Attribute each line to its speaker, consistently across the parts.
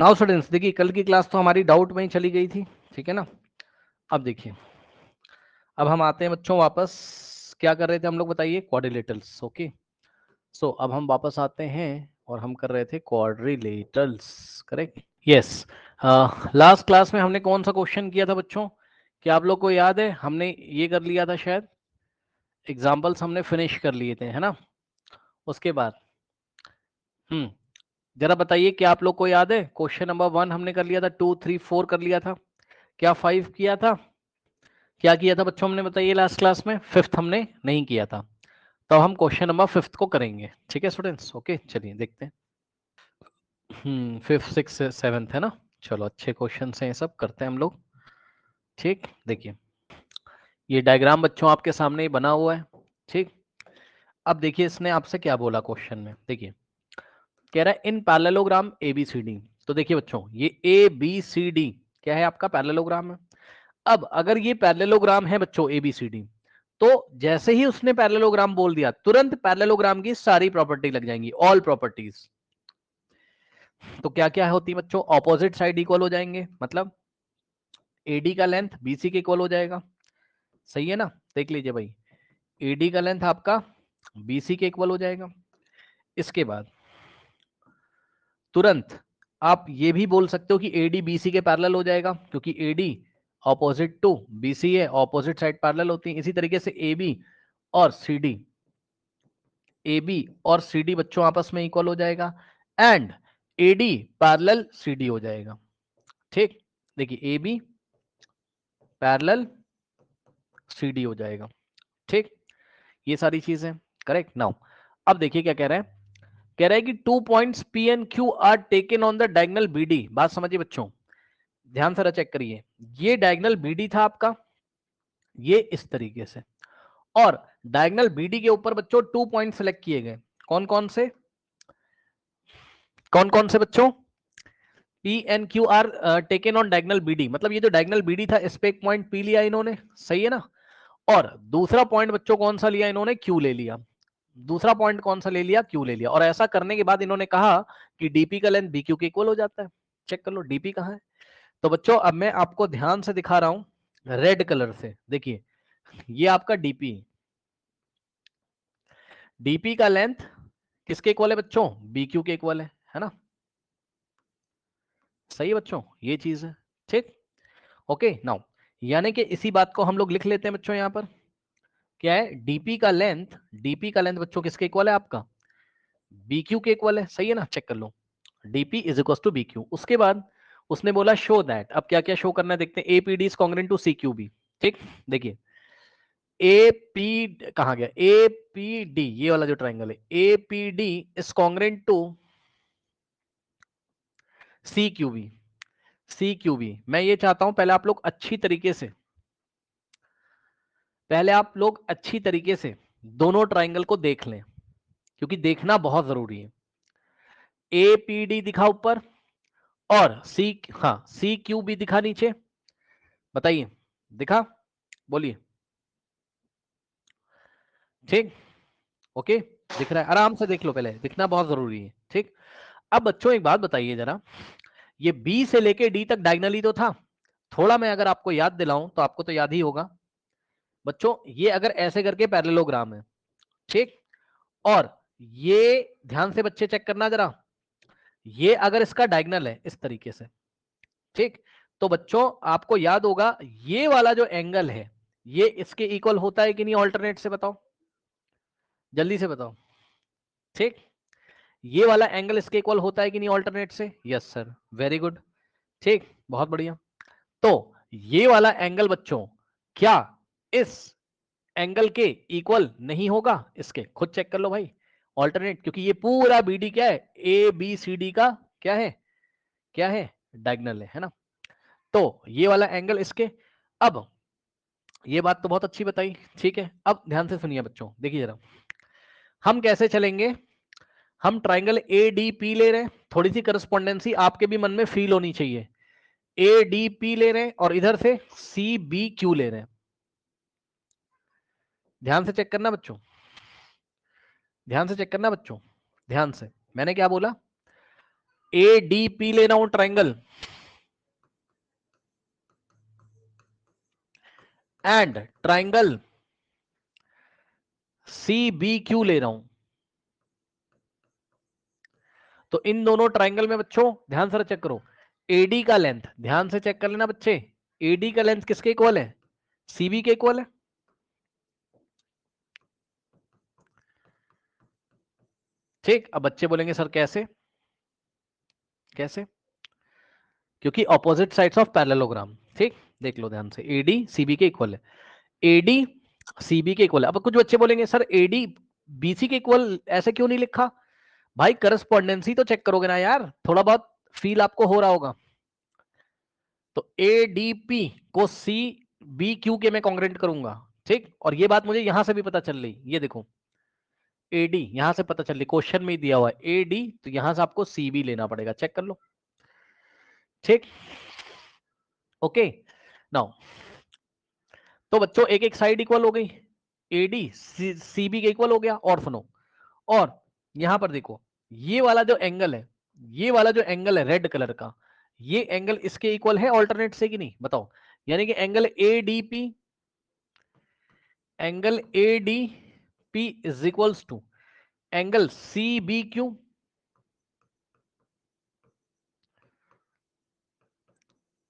Speaker 1: Now students देखिए, कल की क्लास तो हमारी डाउट में ही चली गई थी, ठीक है ना। अब देखिए, अब हम आते हैं बच्चों वापस। क्या कर रहे थे हम लोग बताइए? क्वाड्रिलेटरल्स। ओके, सो अब हम वापस आते हैं और हम कर रहे थे quadrilaterals, correct? Yes. Last class में हमने कौन सा क्वेश्चन किया था बच्चों? क्या आप लोग को याद है? हमने ये कर लिया था शायद, एग्जाम्पल्स हमने फिनिश कर लिए थे, है ना। उसके बाद जरा बताइए, क्या आप लोग को याद है? क्वेश्चन नंबर 1 हमने कर लिया था, 2, 3, 4 कर लिया था, क्या 5 किया था? क्या किया था बच्चों हमने, बताइए लास्ट क्लास में? 5th हमने नहीं किया था। तो हम क्वेश्चन नंबर 5th को करेंगे, ठीक है स्टूडेंट्स? ओके, चलिए देखते हैं। 5th 6th 7th है ना। चलो, अच्छे क्वेश्चन हैं, ये सब करते हैं हम लोग। ठीक, देखिए ये डायग्राम बच्चों आपके सामने ही बना हुआ है। ठीक, अब देखिए इसने आपसे क्या बोला क्वेश्चन में। देखिए, कह रहा है इन पैरेललोग्राम ABCD। तो देखिए बच्चों, ये ABCD क्या है? आपका पैरेललोग्राम है। अब अगर ये पैरेललोग्राम है बच्चों ABCD, तो जैसे ही उसने पैरेललोग्राम बोल दिया, तुरंत पैरेललोग्राम की सारी प्रॉपर्टी लग जाएंगी, ऑल प्रॉपर्टीज। तो क्या क्या होती है बच्चों? ऑपोजिट साइड इक्वल हो जाएंगे, मतलब AD का लेंथ BC के इक्वल हो जाएगा। सही है ना? देख लीजिए भाई, AD का लेंथ आपका BC के इक्वल हो जाएगा। इसके बाद तुरंत आप ये भी बोल सकते हो कि AD BC के पैरेलल हो जाएगा, क्योंकि AD ऑपोजिट टू BC है, ऑपोजिट साइड पैरेलल होती है। इसी तरीके से AB और CD बच्चों आपस में इक्वल हो जाएगा, एंड AD पैरेलल CD हो जाएगा। ठीक, देखिए AB पैरेलल CD हो जाएगा। ठीक, ये सारी चीजें करेक्ट। नाउ अब देखिए क्या कह रहा है। कह रहा है कि 2 points P and Q are taken on the diagonal BD। बात समझिए बच्चों, ध्यान से चेक करिए। ये डायगोनल BD था आपका, ये इस तरीके से, और डायगोनल BD के ऊपर बच्चों 2 पॉइंट सेलेक्ट किए गए। कौन कौन से? कौन कौन से बच्चों? P and Q are taken on diagonal BD, मतलब ये जो डायगोनल BD था, इस पे एक पॉइंट P लिया इन्होंने, सही है ना। और दूसरा पॉइंट बच्चों कौन सा लिया इन्होंने? Q ले लिया। दूसरा पॉइंट कौन सा ले लिया? Q ले लिया। और ऐसा करने के बाद इन्होंने कहा कि DP का लेंथ BQ के इक्वल हो जाता है। चेक कर लो DP कहाँ है। तो बच्चों अब मैं आपको ध्यान से दिखा रहा हूं रेड कलर से। देखिए, ये आपका DP, DP का लेंथ किसके इक्वल है बच्चों? BQ के इक्वल है ना। सही है बच्चों, ये चीज है। ठीक, ओके। नाउ यानी कि इसी बात को हम लोग लिख लेते हैं बच्चों। यहां पर क्या है? डीपी का लेंथ बच्चों किसके इक्वल है? आपका BQ के इक्वल है। सही है ना? चेक कर लो, DP is equal to BQ। उसके बाद उसने बोला शो दैट। अब क्या क्या शो करना है देखते हैं। APD is congruent to CQB। ठीक, देखिए AP कहां गया? APD, ये वाला जो ट्राइंगल है, APD is congruent to CQB। CQB, मैं ये चाहता हूं पहले आप लोग अच्छी तरीके से दोनों ट्राइंगल को देख लें, क्योंकि देखना बहुत जरूरी है। APD दिखा ऊपर, और CQB दिखा नीचे। बताइए, दिखा? बोलिए। ठीक, ओके, दिख रहा है? आराम से देख लो, पहले दिखना बहुत जरूरी है। ठीक, अब बच्चों एक बात बताइए जरा, ये B से लेके D तक डायगोनली तो था। थोड़ा मैं अगर आपको याद दिलाऊं तो आपको तो याद ही होगा बच्चों, ये अगर ऐसे करके पैरेललोग्राम है, ठीक, और ये ध्यान से बच्चे चेक करना जरा, ये अगर इसका डायगोनल है इस तरीके से, ठीक, तो बच्चों आपको याद होगा ये वाला जो एंगल है, ये इसके इक्वल होता है कि नहीं? ऑल्टरनेट से बताओ, जल्दी से बताओ। ठीक, ये वाला एंगल इसके इक्वल होता है कि नहीं ऑल्टरनेट से? Yes sir, very good. ठीक, बहुत बढ़िया। तो ये वाला एंगल बच्चों क्या इस एंगल के इक्वल नहीं होगा? इसके खुद चेक कर लो भाई, ऑल्टरनेट, क्योंकि ये पूरा BD क्या है? ABCD का क्या है? क्या है? डायगोनल है ना। तो ये वाला एंगल इसके। अब ये बात तो बहुत अच्छी बताई, ठीक है। अब ध्यान से सुनिए बच्चों, देखिए जरा हम कैसे चलेंगे। हम ट्राइंगल ADP ले रहे हैं, थोड़ी सी करस्पॉन्डेंसी आपके भी मन में फील होनी चाहिए। ADP ले रहे हैं और इधर से CBQ ले रहे हैं। ध्यान से चेक करना बच्चों, ध्यान से चेक करना बच्चों, ध्यान से। मैंने क्या बोला? ए डी पी लेना हूं triangle, and triangle C B Q ले रहा हूं, तो इन दोनों ट्राइंगल में बच्चों ध्यान से चेक करो, एडी का लेंथ ध्यान से चेक कर लेना बच्चे, एडी का लेंथ किसके इक्वल है, सीबी के इक्वल है। ठीक, अब बच्चे बोलेंगे सर कैसे, कैसे, क्योंकि ऑपोजिट साइड्स ऑफ पैरेललोग्राम। ठीक, देख लो ध्यान से, एडी सीबी के इक्वल है, एडी सीबी के इक्वल है। अब कुछ बच्चे बोलेंगे सर एडी बीसी के इक्वल ऐसे क्यों नहीं लिखा, भाई करस्पॉन्डेंसी तो चेक करोगे ना यार, थोड़ा बहुत फील आपको हो रहा होगा। तो एडीपी को सी बी क्यू के मैं कॉन्ग्रेंट करूंगा। ठीक, और ये बात मुझे यहां से भी पता चल रही, ये देखो एडी यहां से पता चल रही, क्वेश्चन में ही दिया हुआ है एडी, तो यहां से आपको सीबी लेना पड़ेगा, चेक कर लो। ठीक, ओके नाउ, तो बच्चों एक एक साइड इक्वल हो गई, एडी सीबी के इक्वल हो गया। और सुनो, और यहां पर देखो ये वाला जो एंगल है, ये वाला जो एंगल है रेड कलर का, ये एंगल इसके इक्वल है ऑल्टरनेट से कि नहीं बताओ, यानी कि angle ADP, angle ADP is equals to angle CBQ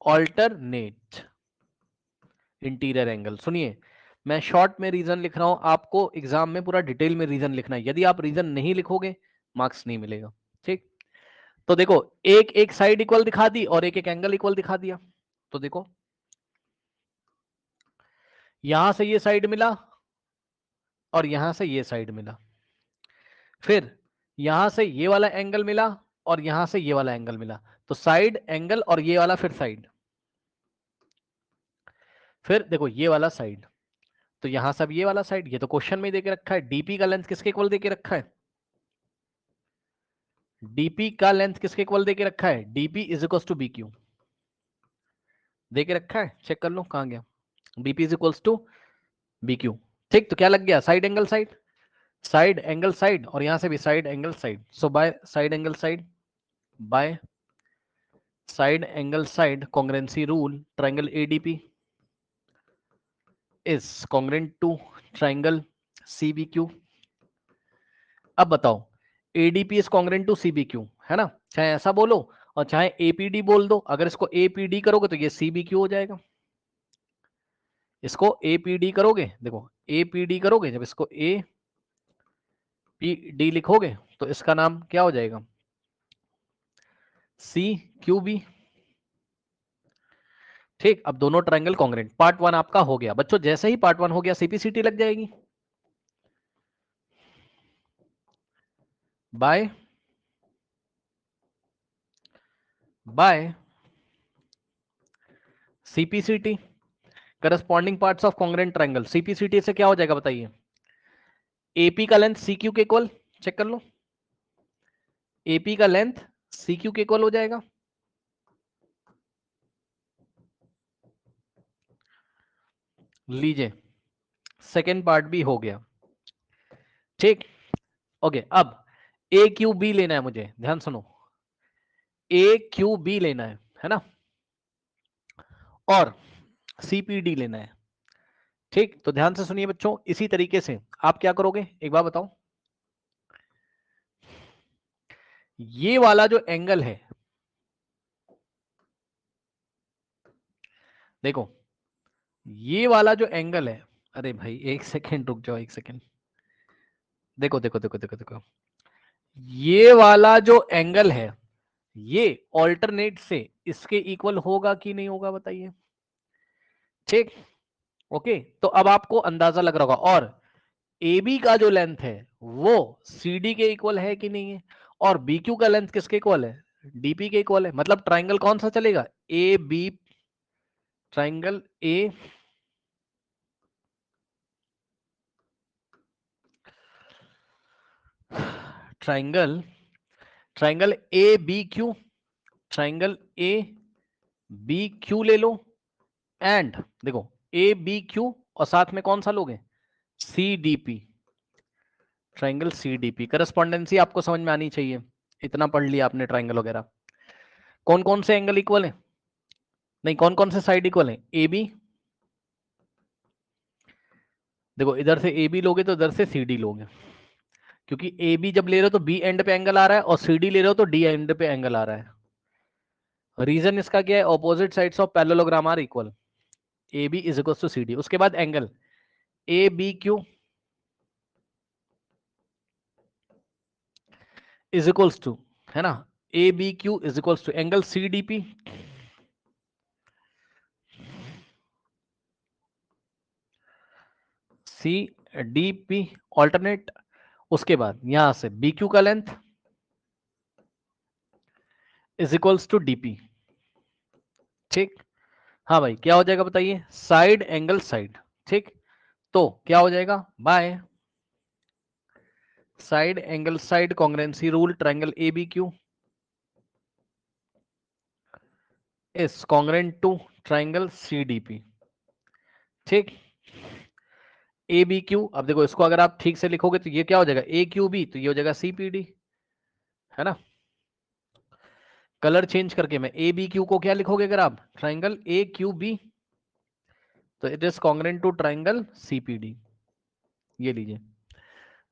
Speaker 1: alternate interior angle. सुनिए, मैं शॉर्ट में रीजन लिख रहा हूं, आपको एग्जाम में पूरा डिटेल में रीजन लिखना है, यदि आप रीजन नहीं लिखोगे मार्क्स नहीं मिलेगा। ठीक, तो देखो एक एक साइड इक्वल दिखा दी और एक एक एंगल इक्वल दिखा दिया, तो देखो यहां से ये साइड मिला और यहां से ये साइड मिला, फिर यहां से ये वाला एंगल मिला और यहां से ये वाला एंगल मिला, तो साइड एंगल और ये वाला फिर साइड, फिर देखो ये वाला साइड, तो यहां से अब ये वाला साइड, ये तो क्वेश्चन में दे के रखा है, डीपी का लेंथ किसके इक्वल दे के रखा है, डीपी का लेंथ किसके इक्वल दे के रखा है, DP is equal to B Q दे के रखा है, चेक कर लो कहां गया, BP is equal to B Q. ठीक, तो क्या लग गया, side angle side, side angle side, और यहां से भी side angle side, so by side angle side, by side angle side congruency rule, triangle ADP is congruent to triangle CBQ. अब बताओ ADP is congruent to CBQ, है ना, चाहे ऐसा बोलो और चाहे एपीडी बोल दो, अगर इसको एपीडी करोगे तो ये सीबीक्यू हो जाएगा, इसको एपीडी करोगे, देखो एपीडी करोगे, जब इसको ए पी डी लिखोगे तो इसका नाम क्या हो जाएगा, सी क्यू बी। ठीक, अब दोनों ट्रायंगल कॉन्ग्रेंट, पार्ट वन आपका हो गया बच्चों, जैसे ही पार्ट वन हो गया सीपीसीटी लग जाएगी by by CPCT, corresponding parts of congruent triangle. CPCT से क्या हो जाएगा बताइए, एपी का लेंथ सीक्यू के इक्वल, चेक कर लो, एपी का लेंथ सीक्यू के इक्वल हो जाएगा। लीजिए सेकेंड पार्ट भी हो गया। ठीक, ओके, अब ए क्यू बी लेना है मुझे, ध्यान सुनो, ए क्यू बी लेना है ना, और सीपीडी लेना है। ठीक, तो ध्यान से सुनिए बच्चों, इसी तरीके से आप क्या करोगे एक बार बताओ, ये वाला जो एंगल है, देखो ये वाला जो एंगल है, अरे भाई एक सेकेंड रुक जाओ, एक सेकेंड, देखो देखो देखो देखो देखो, ये वाला जो एंगल है ये ऑल्टरनेट से इसके इक्वल होगा कि नहीं होगा बताइए। ठीक, ओके, तो अब आपको अंदाजा लग रहा होगा, और ए बी का जो लेंथ है वो सी डी के इक्वल है कि नहीं है, और बी क्यू का लेंथ किसके इक्वल है, डीपी के इक्वल है, मतलब ट्राइंगल कौन सा चलेगा, A B, triangle A triangle triangle A B Q, triangle A B Q ले लो, एंड देखो ए बी क्यू और साथ में कौन सा लोगे, C D P, triangle C D P. Correspondence आपको समझ में आनी चाहिए, इतना पढ़ लिया आपने ट्राइंगल वगैरह। कौन कौन से एंगल इक्वल है, नहीं कौन कौन से साइड इक्वल है, ए बी, देखो इधर से ए बी लोगे तो इधर से सी डी लोगे, क्योंकि ए बी जब ले रहे हो तो बी एंड पे एंगल आ रहा है और सी डी ले रहे हो तो डी एंड पे एंगल आ रहा है। रीजन इसका क्या है, opposite sides of parallelogram are equal, A B is equal to C D. उसके बाद angle A B Q is equals to, है ना, A B Q is equals to angle C D P, C D P alternate. उसके बाद यहां से B Q का length is equals to DP, ठीक। हाँ भाई क्या हो जाएगा बताइए, साइड एंगल साइड, ठीक। तो क्या हो जाएगा, by side angle side congruency rule triangle A B Q is congruent to triangle C D P, ठीक। ए बी क्यू, अब देखो इसको अगर आप ठीक से लिखोगे तो ये क्या हो जाएगा, ए क्यू बी, तो ये हो जाएगा सी पी डी, है ना। कलर चेंज करके मैं ए बी क्यू को क्या लिखोगे, अगर आप ट्राइंगल ए क्यू बी, तो it is congruent to triangle C P D, ये लीजिए।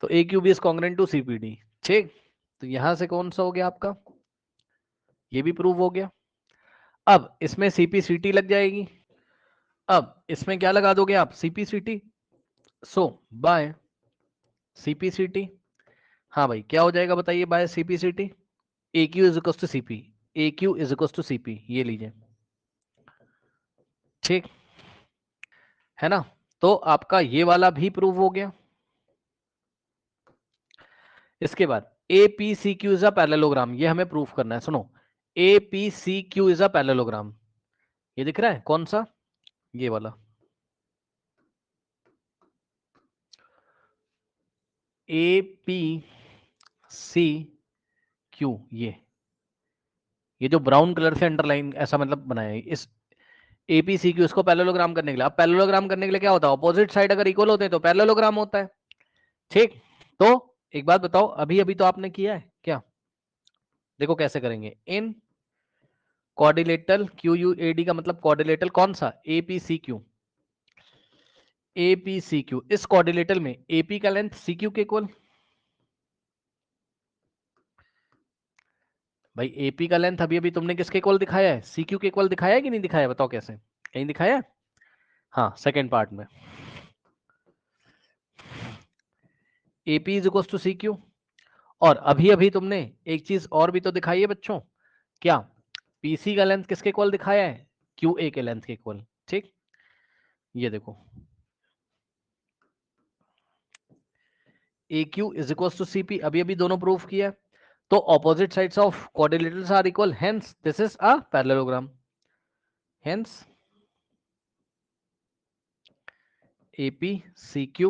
Speaker 1: तो A Q B is congruent to C P D, ठीक। तो यहां से कौन सा हो गया आपका, ये भी प्रूव हो गया। अब इसमें सीपीसीटी लग जाएगी, अब इसमें क्या लगा दोगे आप, सीपीसीटी, सो बाय सीपीसीटी, हाँ भाई क्या हो जाएगा बताइए, by CPCT A Q is equal to CP, A Q is equal to CP, ये लीजिए, ठीक है ना। तो आपका ये वाला भी प्रूव हो गया। इसके बाद A P C Q is a parallelogram, ये हमें प्रूफ करना है, सुनो। A P C Q is a parallelogram, ये दिख रहा है कौन सा, ये वाला ए पी सी क्यू, ये जो ब्राउन कलर से अंडरलाइन ऐसा मतलब बनाया है, इस एपीसी क्यू इसको पैरेललोग्राम करने के लिए, अब पैरेललोग्राम करने के लिए क्या होता है, ऑपोजिट साइड अगर इक्वल होते हैं तो पैरेललोग्राम होता है, ठीक। तो एक बात बताओ, अभी अभी तो आपने किया है क्या, देखो कैसे करेंगे, इन quadrilateral Q U A D का मतलब क्वाड्रिलेटरल कौन सा, एपीसी क्यू, एपीसी क्यू, इस क्वाड्रिलेटरल में एपी का लेंथ सी क्यू के इक्वल, भाई एपी का लेंथ अभी अभी तुमने किसके इक्वल दिखाया है, सी क्यू के इक्वल दिखाया है कि नहीं दिखाया, बताओ कैसे, कहीं दिखाया है, हाँ सेकेंड पार्ट में, AP is equal to C Q. और अभी अभी तुमने एक चीज और भी तो दिखाई है बच्चों, क्या, पीसी का लेंथ किसके इक्वल दिखाया है, क्यू ए के लेंथ के इक्वल, ठीक। ये देखो A Q is equal to CP, अभी अभी दोनों प्रूफ किया है। तो opposite sides of quadrilaterals are equal, hence this is a parallelogram, hence AP C Q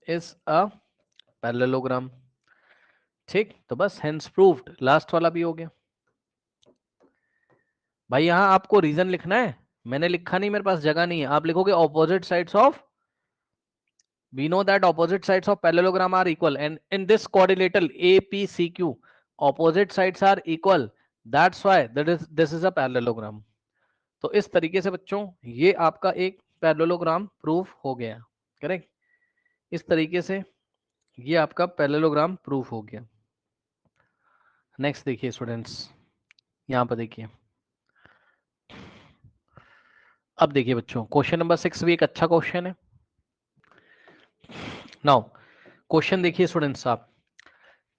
Speaker 1: is a parallelogram, ठीक। तो बस हेंस प्रूव्ड, लास्ट वाला भी हो गया। भाई यहां आपको रीजन लिखना है, मैंने लिखा नहीं, मेरे पास जगह नहीं है, आप लिखोगे opposite sides of, we know that opposite sides of parallelogram are equal and in this quadrilateral APCQ opposite sides are equal, that's why this is a parallelogram। तो इस तरीके से बच्चों ये आपका एक पैरेललोग्राम प्रूफ हो गया, करेक्ट, इस तरीके से ये आपका पैरेललोग्राम प्रूफ हो गया। नेक्स्ट देखिए स्टूडेंट्स, यहां पर देखिए, अब देखिए बच्चों क्वेश्चन नंबर 6 भी एक अच्छा क्वेश्चन है। नाउ क्वेश्चन देखिए स्टूडेंट्स, आप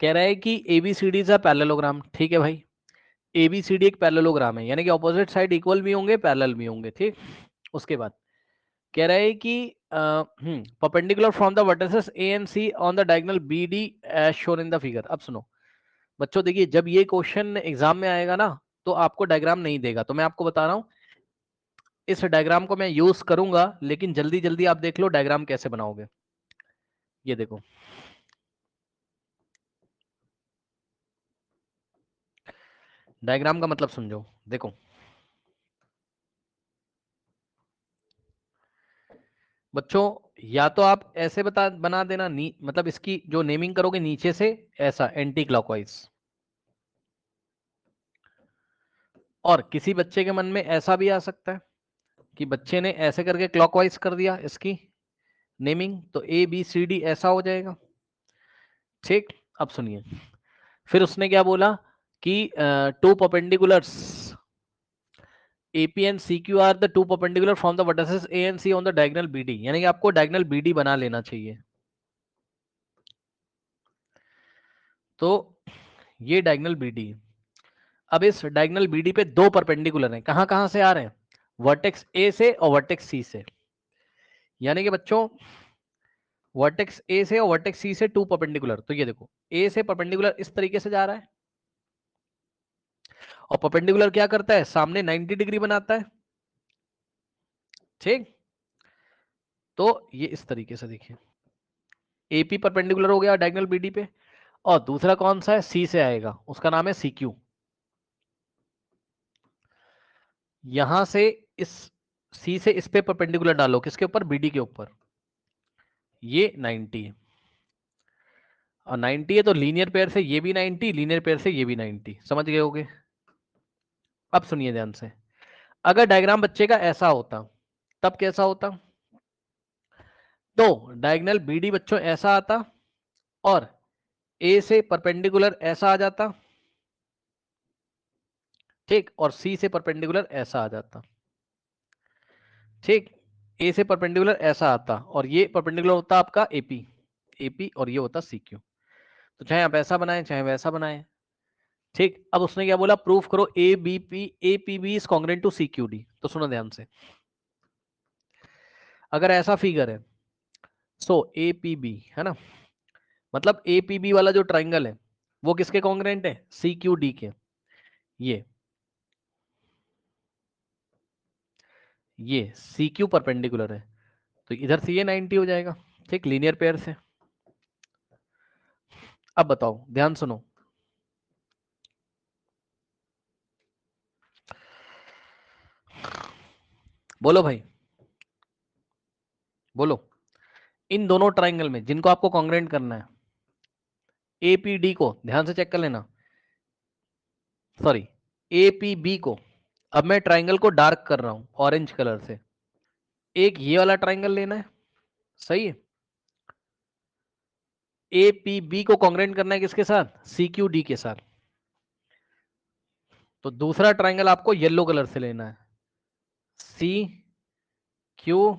Speaker 1: कह रहा है कि एबीसीडी इज अ पैरेललोग्राम, ठीक है भाई, एबीसीडी एक पैरेललोग्राम है, यानी कि ऑपोजिट साइड इक्वल भी होंगे पैरेलल भी होंगे, ठीक। उसके बाद कह रहा है कि perpendicular from the vertices A and C on the diagonal B D as shown in the figure. अब सुनो बच्चों, देखिए जब ये क्वेश्चन एग्जाम में आएगा ना तो आपको डायग्राम नहीं देगा, तो मैं आपको बता रहा हूँ इस डायग्राम को मैं यूज करूंगा, लेकिन जल्दी जल्दी आप देख लो डायग्राम कैसे बनाओगे। ये देखो, डायग्राम का मतलब समझो, देखो बच्चों या तो आप ऐसे बना देना मतलब इसकी जो नेमिंग करोगे नीचे से ऐसा एंटी क्लॉकवाइज, और किसी बच्चे के मन में ऐसा भी आ सकता है कि बच्चे ने ऐसे करके क्लॉकवाइज कर दिया इसकी नेमिंग, तो ए बी सी डी ऐसा हो जाएगा। ठीक, अब सुनिए, फिर उसने क्या बोला कि two perpendiculars AP and CQ are the two perpendicular from the vertices A and C on the diagonal BD, यानी कि आपको diagonal BD बना लेना चाहिए। तो ये diagonal BD, अब इस diagonal BD पे दो परपेंडिकुलर हैं, कहां कहां से आ रहे हैं, वर्टेक्स A से और वर्टेक्स C से, यानी कि बच्चों वर्टेक्स A से और वर्टेक्स C से टू परपेंडिकुलर। तो ये देखो A से परपेंडिकुलर इस तरीके से जा रहा है, और परपेंडिकुलर क्या करता है, सामने 90 डिग्री बनाता है। ठीक, तो ये इस तरीके से देखिए, AP परपेंडिकुलर हो गया डायगोनल BD पे, और दूसरा कौन सा है, C से आएगा, उसका नाम है CQ। यहां से इस C से इस पे परपेंडिकुलर डालो, किसके ऊपर, BD के ऊपर, ये 90 है, और 90 है तो लीनियर पेयर से ये भी 90, लीनियर पेयर से ये भी 90, समझ गए होगे। अब सुनिए ध्यान से, अगर डायग्राम बच्चे का ऐसा होता तब कैसा होता, तो डायगोनल BD बच्चों ऐसा आता, और A से परपेंडिकुलर ऐसा आ जाता, ठीक, और C से परपेंडिकुलर ऐसा आ जाता। ठीक, A से परपेंडिकुलर ऐसा आता, और ये परपेंडिकुलर होता आपका AP, और ये होता CQ। तो चाहे आप ऐसा बनाएं चाहे वैसा बनाएं। ठीक, अब उसने क्या बोला, प्रूफ करो APB is congruent to CQD। तो सुनो ध्यान से, अगर ऐसा फिगर है, सो APB है ना, मतलब APB वाला जो ट्राइंगल है वो किसके कॉन्ग्रुएंट है, CQD के। ये CQ परपेंडिकुलर है, तो इधर से ये 90 हो जाएगा। ठीक, लीनियर पेयर से। अब बताओ, ध्यान सुनो, बोलो भाई, बोलो, इन दोनों ट्राइंगल में जिनको आपको कॉन्ग्रुएंट करना है, APD को ध्यान से चेक कर लेना, सॉरी APB को, अब मैं ट्राइंगल को डार्क कर रहा हूं ऑरेंज कलर से, एक ये वाला ट्राइंगल लेना है, सही है, APB को कॉन्ग्रुएंट करना है किसके साथ, CQD के साथ। तो दूसरा ट्राइंगल आपको येलो कलर से लेना है, CQ।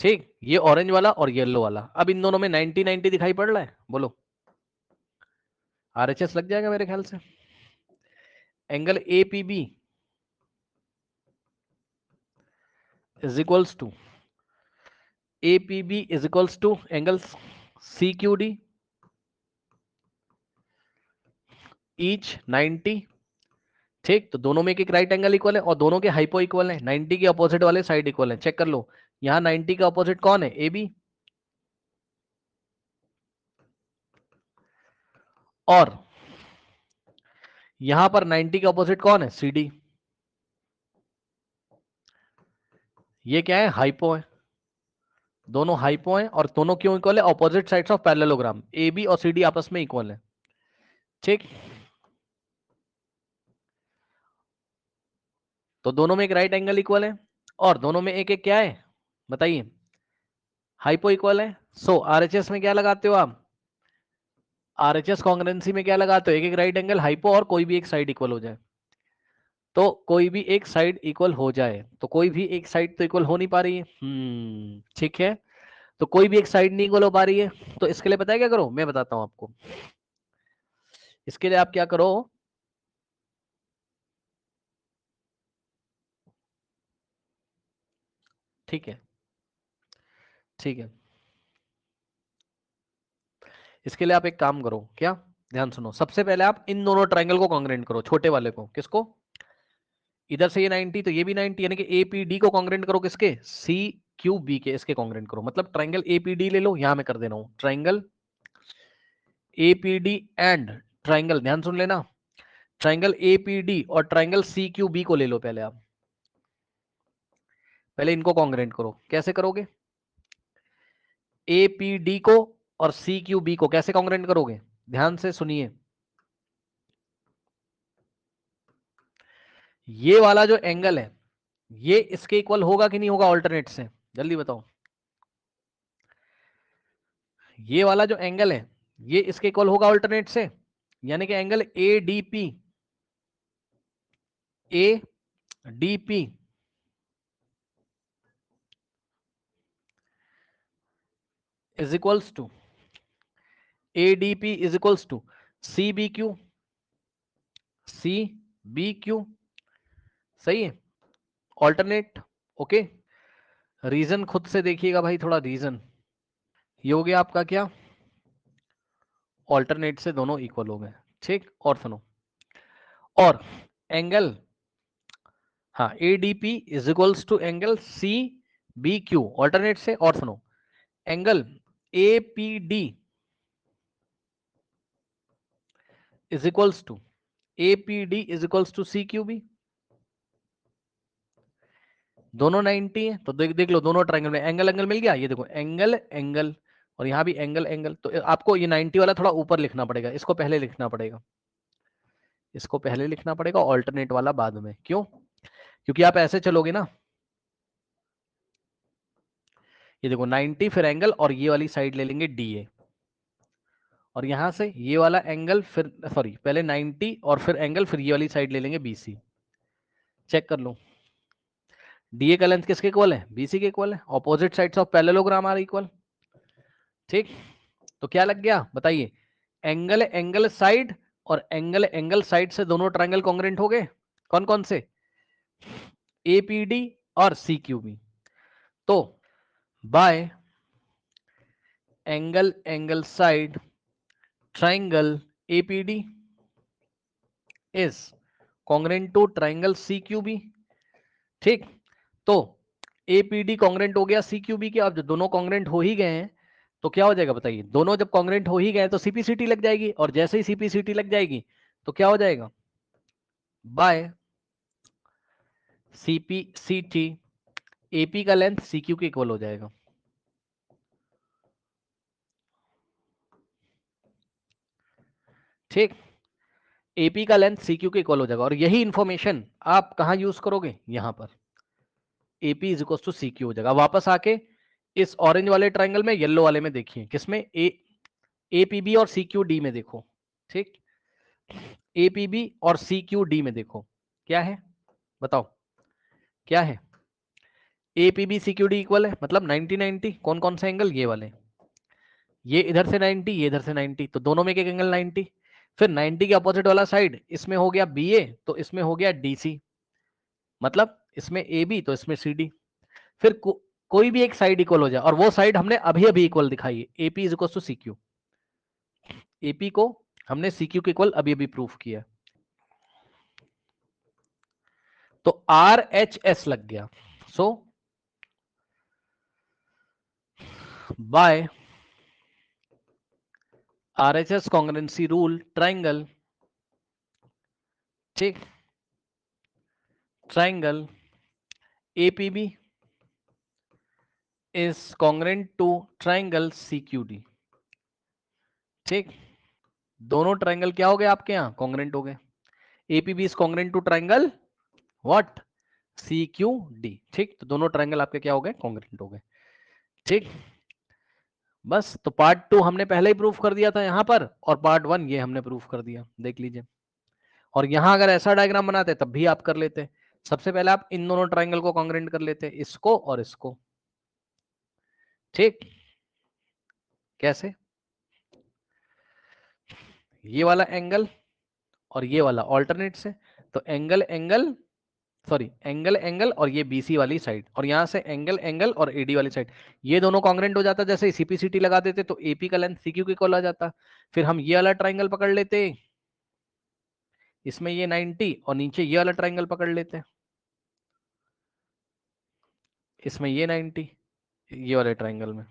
Speaker 1: ठीक, ये ऑरेंज वाला और येलो वाला। अब इन दोनों में 90 90 दिखाई पड़ रहा है, बोलो, RHS लग जाएगा मेरे ख्याल से। Angle APB is equals to APB is equals to angle CQD each 90। ठीक, तो दोनों में एक राइट एंगल इक्वल है, और दोनों के हाइपो इक्वल है, 90 के अपोजिट वाले साइड इक्वल है। चेक कर लो, यहाँ 90 का अपोजिट कौन है, AB, और यहां पर 90 का अपोजिट कौन है, CD। ये क्या है, हाइपो है, दोनों हाइपो हैं, और दोनों क्यों इक्वल है, opposite sides of parallelogram, AB और CD आपस में इक्वल है। ठीक, तो दोनों में एक राइट एंगल इक्वल है, और दोनों में एक एक क्या है, बताइए, हाइपो इक्वल है। सो RHS में क्या लगाते हो आप, RHS कॉन्ग्रुएंसी में क्या लगाते हो, एक एक राइट एंगल हाइपो, और कोई भी एक साइड इक्वल हो जाए। तो कोई भी एक साइड इक्वल हो जाए, तो कोई भी एक साइड तो इक्वल हो नहीं पा रही है, ठीक है, तो कोई भी एक साइड नहीं इक्वल हो पा रही है, तो इसके लिए पता है क्या करो, मैं बताता हूं आपको। इसके लिए आप क्या करो, ठीक है, ठीक है, इसके लिए आप एक काम करो, क्या, ध्यान सुनो, सबसे पहले आप इन दोनों ट्राइंगल को कॉन्ग्रुएंट करो, छोटे वाले को, किसको, इधर से ये 90 तो ये भी 90, यानी कि APD को कॉन्ग्रुएंट करो किसके, CQB के, इसके कॉन्ग्रुएंट करो, मतलब ट्राइंगल APD ले लो, यहां मैं कर दे रहा हूं ट्राइंगल APD एंड ट्राइंगल, ध्यान सुन लेना, ट्राइंगल APD और ट्राइंगल CQB को ले लो, पहले आप, पहले इनको कॉन्ग्रुएंट करो, कैसे करोगे, ए पी डी को और सी क्यू बी को कैसे कॉन्ग्रेंट करोगे, ध्यान से सुनिए। ये वाला जो एंगल है ये इसके इक्वल होगा कि नहीं होगा ऑल्टरनेट से, जल्दी बताओ। ये वाला जो एंगल है ये इसके इक्वल होगा ऑल्टरनेट से, यानी कि angle A D P is equals to ADP is equals to CBQ CBQ, सही है, ऑल्टरनेट। ओके, रीजन खुद से देखिएगा भाई, थोड़ा रीजन। ये हो गया आपका क्या, ऑल्टरनेट से दोनों इक्वल हो गए, ठीक। और सुनो, और एंगल, हाँ ADP is equals to angle CBQ alternate से। और सुनो, angle APD is equals to is equals to CQB, दोनों 90 है। तो देख लो दोनों ट्रायंगल में एंगल एंगल मिल गया, ये देखो एंगल एंगल, और यहां भी एंगल एंगल। तो आपको ये 90 वाला थोड़ा ऊपर लिखना पड़ेगा, इसको पहले लिखना पड़ेगा, इसको पहले लिखना पड़ेगा, ऑल्टरनेट वाला बाद में। क्यों? क्योंकि आप ऐसे चलोगे ना, ये देखो 90 फिर एंगल, और ये वाली साइड ले लेंगे DA, और यहां से ये वाला एंगल, फिर सॉरी पहले 90 और फिर एंगल, फिर ये वाली साइड ले लेंगे BC। चेक कर लो, DA का लेंथ किसके इक्वल है, BC के इक्वल है। Opposite sides of parallelogram are equal, ठीक। तो क्या लग गया बताइए, एंगल एंगल साइड और एंगल एंगल साइड से दोनों ट्रायंगल कॉन्ग्रेंट हो गए। कौन कौन से, APD और CQB। तो by angle angle side triangle APD is congruent to triangle CQB, ठीक। तो APD कॉन्ग्रेंट हो गया CQB के। अब जो दोनों कॉन्ग्रेंट हो ही गए हैं तो क्या हो जाएगा बताइए, दोनों जब कॉन्ग्रेंट हो ही गए तो CPCT लग जाएगी, और जैसे ही CPCT लग जाएगी तो क्या हो जाएगा, बाय CPCT AP का लेंथ CQ के इक्वल हो जाएगा, ठीक। AP का लेंथ CQ के इक्वल हो जाएगा, और यही इंफॉर्मेशन आप कहां यूज करोगे, यहां पर AP is equal to CQ हो जाएगा। वापस आके इस ऑरेंज वाले ट्रायंगल में, येलो वाले में देखिए, किसमें APB और CQD में देखो, ठीक। APB और CQD में देखो क्या है, बताओ क्या है, APB CQD इक्वल है, मतलब 90 90। कौन कौन से एंगल, ये वाले, ये इधर से 90, ये इधर से 90, तो दोनों में एक एंगल 90। फिर 90 के अपोजिट वाला साइड, इसमें हो गया BA तो इसमें हो गया DC, मतलब इसमें AB तो इसमें CD। फिर कोई भी एक साइड इक्वल हो जाए, और वो साइड हमने अभी अभी इक्वल दिखाई है, AP is equal to CQ। AP को हमने CQ के इक्वल अभी अभी प्रूफ किया, तो RHS लग गया। So by RHS congruency rule, triangle, ठीक, triangle APB is congruent to triangle CQD, ठीक। दोनों ट्रायंगल क्या हो गए आपके यहां, कॉन्ग्रेंट हो गए। APB is congruent to triangle what, CQD, ठीक। तो दोनों ट्रायंगल आपके क्या हो गए, कॉन्ग्रेंट हो गए, ठीक। बस, तो पार्ट 2 हमने पहले ही प्रूफ कर दिया था यहां पर, और पार्ट 1 ये हमने प्रूफ कर दिया, देख लीजिए। और यहां अगर ऐसा डायग्राम बनाते तब भी आप कर लेते। सबसे पहले आप इन दोनों ट्रायंगल को कॉन्ग्रेंट कर लेते, इसको और इसको, ठीक। कैसे, ये वाला एंगल और ये वाला ऑल्टरनेट से, तो angle angle sorry angle angle और ये BC वाली साइड, और यहां से एंगल एंगल और AD वाली साइड, ये दोनों कॉन्ग्रेंट हो जाता। जैसे CPCT लगा देते तो AP का लेंथ CQ के इक्वल आ जाता। फिर हम ये वाला ट्रायंगल पकड़ लेते, इसमें ये 90, और नीचे ये वाला ट्रायंगल पकड़ लेते, इसमें ये 90, ये वाले ट्रायंगल में,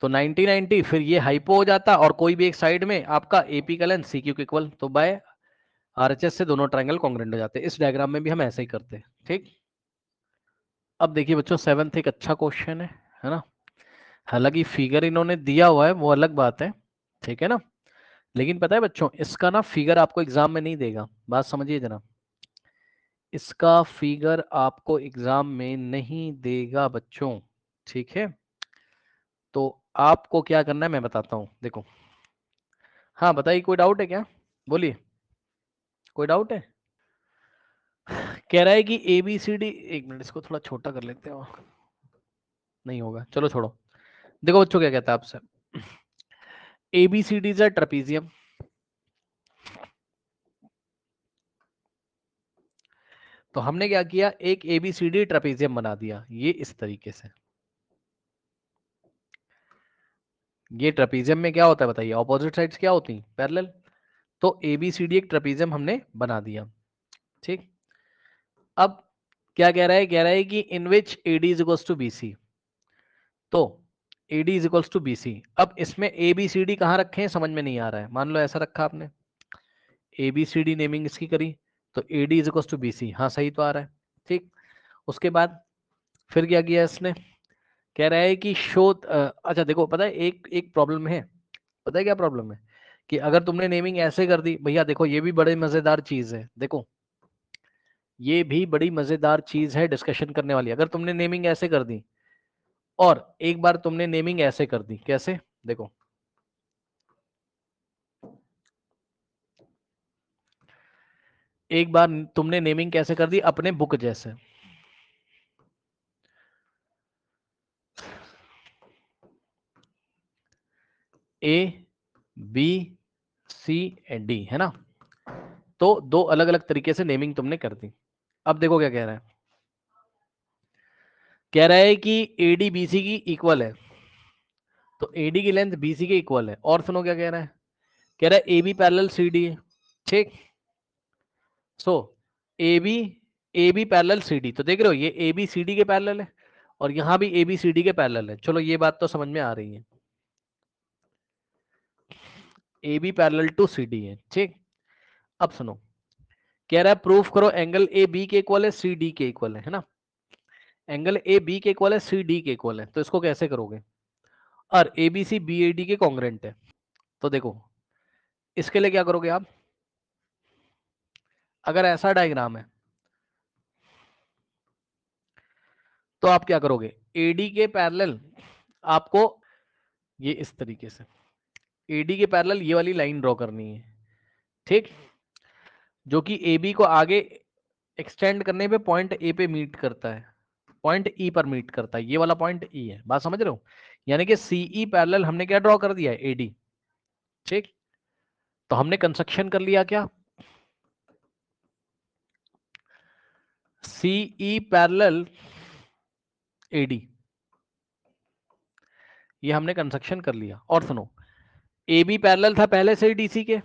Speaker 1: तो 90 90, फिर ये हाइपो हो जाता, और कोई भी एक साइड में आपका AP का लेंथ CQ के इक्वल, तो बाय RHS से दोनों ट्रायंगल कॉन्ग्रेंट हो जाते हैं। इस डायग्राम में भी हम ऐसे ही करते हैं, ठीक। अब देखिए बच्चों, 7th एक अच्छा क्वेश्चन है ना। हालांकि फिगर इन्होंने दिया हुआ है वो अलग बात है, ठीक है ना। लेकिन पता है बच्चों, इसका ना फिगर आपको एग्जाम में नहीं देगा, बात समझिए जरा। इसका फिगर आपको एग्जाम में नहीं देगा बच्चों, ठीक है। तो आपको क्या करना है मैं बताता हूं, देखो। हाँ बताइए, कोई डाउट है क्या, बोलिए, कोई डाउट है। कह रहा है कि ए बी सी डी, एक मिनट इसको थोड़ा छोटा कर लेते हैं, नहीं होगा, चलो छोड़ो। देखो बच्चों क्या कहता है आपसे, A B C D is a trapezium. तो हमने क्या किया, एक A B C D trapezium बना दिया, ये इस तरीके से। ये ट्रेपीजियम में क्या होता है बताइए, ऑपोजिट साइड्स क्या होती हैं, पैरेलल। तो ए बी सी डी एक ट्रेपीजियम हमने बना दिया, ठीक। अब क्या कह रहा है, कह रहा है कि in which A D is equals to B C. तो A D is equals to B C. अब इसमें ए बी सी डी कहाँ रखे हैं समझ में नहीं आ रहा है, मान लो ऐसा रखा आपने, A B C D naming इसकी करी, तो A D is equals to B C, हाँ सही तो आ रहा है, ठीक। उसके बाद फिर क्या किया इसने, कह रहा है कि शो, अच्छा देखो पता है एक एक प्रॉब्लम है, पता है क्या प्रॉब्लम है, कि अगर तुमने नेमिंग ऐसे कर दी भैया, देखो ये भी बड़े मजेदार चीज है, देखो ये भी बड़ी मजेदार चीज है डिस्कशन करने वाली। अगर तुमने नेमिंग ऐसे कर दी और एक बार तुमने नेमिंग ऐसे कर दी, कैसे, देखो एक बार तुमने नेमिंग कैसे कर दी अपने बुक जैसे, A B C and D, है ना। तो दो अलग अलग तरीके से नेमिंग तुमने कर दी। अब देखो क्या कह रहा है, कह रहा है कि एडी बीसी की इक्वल है, तो एडी की लेंथ बीसी के इक्वल है। और सुनो क्या कह रहा है, कह रहा है A B parallel C D है, ठीक। सो A B parallel C D, तो देख रहे हो ये ए बी सी डी के पैरेलल है और यहां भी ए बी सी डी के पैरेलल है। चलो ये बात तो समझ में आ रही है, A B parallel to C D है, ठीक। अब सुनो, कह रहा है प्रूफ करो एंगल ए बी के इक्वल है सी डी के इक्वल है ना। एंगल ए बी के इक्वल है सी डी के इक्वल है, तो इसको कैसे करोगे, और A B C B A D के कॉन्ग्रेंट है। तो देखो इसके लिए क्या करोगे आप, अगर ऐसा डायग्राम है तो आप क्या करोगे, एडी के पैरेलल आपको ये इस तरीके से, एडी के पैरेलल ये वाली लाइन ड्रॉ करनी है, ठीक। जो कि ए बी को आगे एक्सटेंड करने पे पॉइंट ए पे मीट करता है, पॉइंट ई पर मीट करता है, ये वाला पॉइंट ई है, बात समझ रहे हो। यानी कि सीई पैरेलल हमने क्या ड्रॉ कर दिया है, एडी, ठीक। तो हमने कंस्ट्रक्शन कर लिया क्या, सीई पैरेलल एडी, ये हमने कंस्ट्रक्शन कर लिया। और सुनो, ए बी पैरेलल था पहले से ही डीसी के,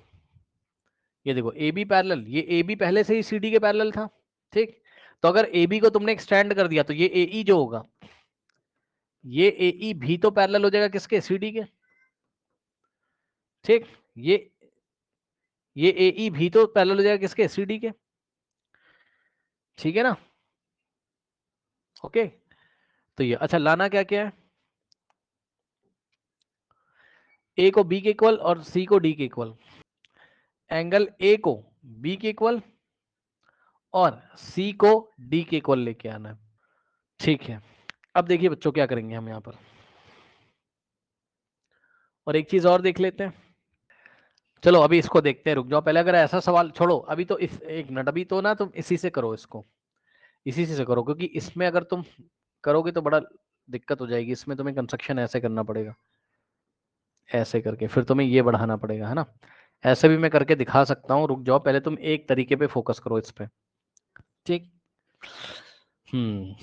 Speaker 1: ये देखो ए बी पैरेलल, ये ए बी पहले से ही सी डी के पैरेलल था, ठीक। तो अगर ए बी को तुमने एक्सटेंड कर दिया तो ये ए ई जो होगा, ये ए ई भी तो पैरेलल हो जाएगा किसके, सी डी के, ठीक। ये ए ई भी तो पैरेलल हो जाएगा किसके, सी डी के, ठीक है ना। ओके, तो ये अच्छा लाना क्या क्या है, ए को बी के इक्वल और सी को डी के इक्वल, एंगल ए को बी के इक्वल और सी को डी के इक्वल लेके आना है, ठीक है। अब देखिए बच्चों क्या करेंगे हम यहाँ पर, और एक चीज और देख लेते हैं। चलो अभी इसको देखते हैं, रुक जाओ पहले, अगर ऐसा सवाल छोड़ो अभी तो, इस एक मिनट, अभी तो ना तुम इसी से करो इसको, इसी से करो, क्योंकि इसमें अगर तुम करोगे तो बड़ा दिक्कत हो जाएगी, इसमें तुम्हें कंस्ट्रक्शन ऐसे करना पड़ेगा, ऐसे करके फिर तुम्हें ये बढ़ाना पड़ेगा, है ना। ऐसे भी मैं करके दिखा सकता हूँ, रुक जाओ पहले तुम एक तरीके पे फोकस करो इस पे, ठीक। हम्म,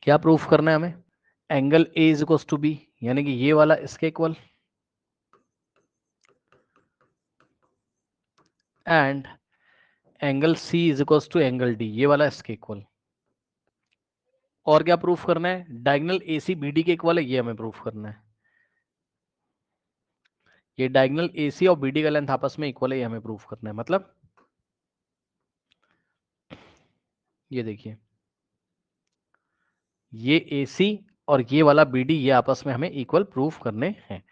Speaker 1: क्या प्रूफ करना है हमें, angle A is equal to B, यानी कि ये वाला इसके equal, and angle C is equal to angle D, ये वाला इसके इक्वल। और क्या प्रूफ करना है, diagonal A C B D के इक्वल है, ये हमें प्रूफ करना है। ये डायगोनल ए सी और बी डी का लेंथ आपस में इक्वल है, ये हमें प्रूफ करना है। मतलब ये देखिए, ये AC और ये वाला BD ये आपस में हमें इक्वल प्रूफ करने हैं।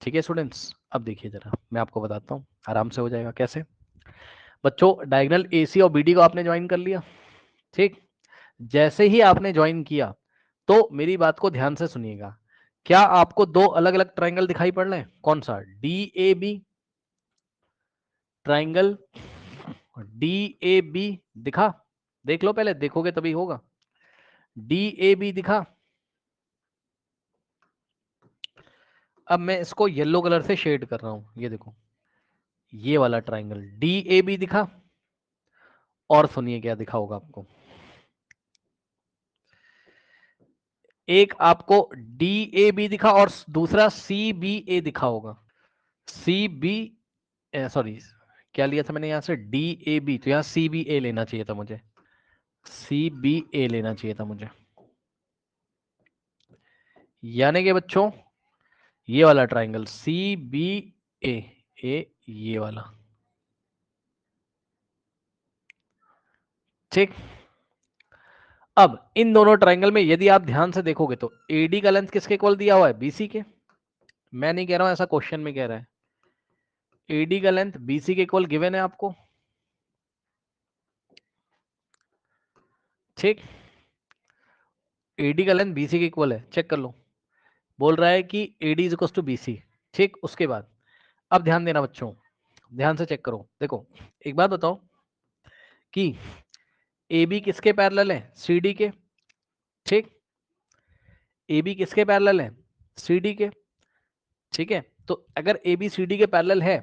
Speaker 1: ठीक है स्टूडेंट्स, अब देखिए जरा मैं आपको बताता हूँ, आराम से हो जाएगा। कैसे बच्चों, डायगोनल AC और BD को आपने ज्वाइन कर लिया। ठीक, जैसे ही आपने ज्वाइन किया तो मेरी बात को ध्यान से सुनिएगा, क्या आपको दो अलग अलग ट्राइंगल दिखाई पड़ रहे हैं? कौन सा? DAB ट्राइंगल, DAB दिखा? देख लो पहले, देखोगे तभी होगा। DAB दिखा? अब मैं इसको येलो कलर से शेड कर रहा हूं, ये देखो, ये वाला ट्राइंगल DAB दिखा? और सुनिए क्या दिखा होगा आपको, एक आपको DAB दिखा और दूसरा CBA दिखा होगा। CB, सॉरी क्या लिया था मैंने यहाँ से, DAB, तो यहाँ CBA लेना चाहिए था मुझे, CBA लेना चाहिए था मुझे। यानी कि बच्चों ये वाला ट्राइंगल CBA, ये वाला। ठीक, अब इन दोनों ट्राइंगल में यदि आप ध्यान से देखोगे तो AD का लेंथ किसके इक्वल दिया हुआ है? BC के। मैं नहीं कह रहा हूं, ऐसा क्वेश्चन में कह रहा है। AD का लेंथ BC के इक्वल गिवन है आपको। ठीक, AD का लेंथ BC के इक्वल है, चेक कर लो। बोल रहा है कि AD is equal to BC। ठीक, उसके बाद अब ध्यान देना बच्चों, ध्यान से चेक करो। देखो एक बात बताओ कि AB किसके पैरेलल है? CD के। ठीक, AB किसके पैरेलल है? CD के। ठीक है, तो अगर AB CD के पैरेलल है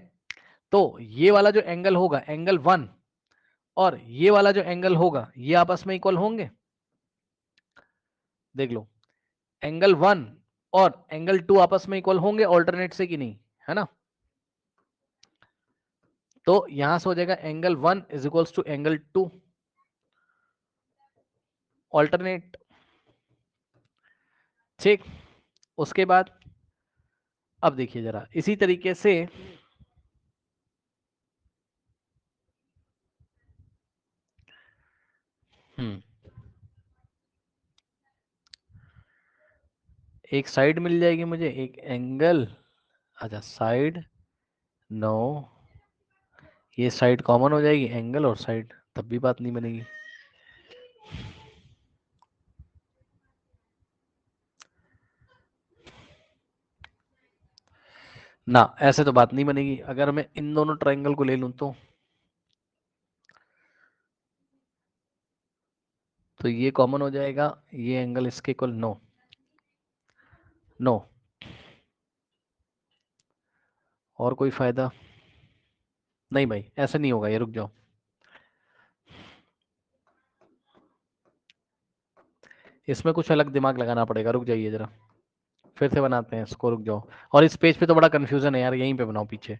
Speaker 1: तो ये वाला जो एंगल होगा, एंगल 1, और ये वाला जो एंगल होगा ये आपस में इक्वल होंगे। देख लो, एंगल 1 और एंगल 2 आपस में इक्वल होंगे ऑल्टरनेट से कि नहीं, है ना? तो यहां से हो जाएगा angle 1 is equals to angle 2 alternate. ठीक, उसके बाद अब देखिए जरा इसी तरीके से एक साइड मिल जाएगी मुझे, एक एंगल, अच्छा साइड, नो, ये साइड कॉमन हो जाएगी, एंगल और साइड, तब भी बात नहीं बनेगी। ना, ऐसे तो बात नहीं बनेगी। अगर मैं इन दोनों ट्रायंगल को ले लूं तो ये कॉमन हो जाएगा, ये एंगल इसके इक्वल, नो नो, और कोई फायदा नहीं भाई, ऐसा नहीं होगा, ये रुक जाओ, इसमें कुछ अलग दिमाग लगाना पड़ेगा, रुक जाइए जरा, फिर से बनाते हैं इसको, रुक जाओ। और इस पेज पे तो बड़ा कंफ्यूजन है यार, यहीं पे बनाओ पीछे,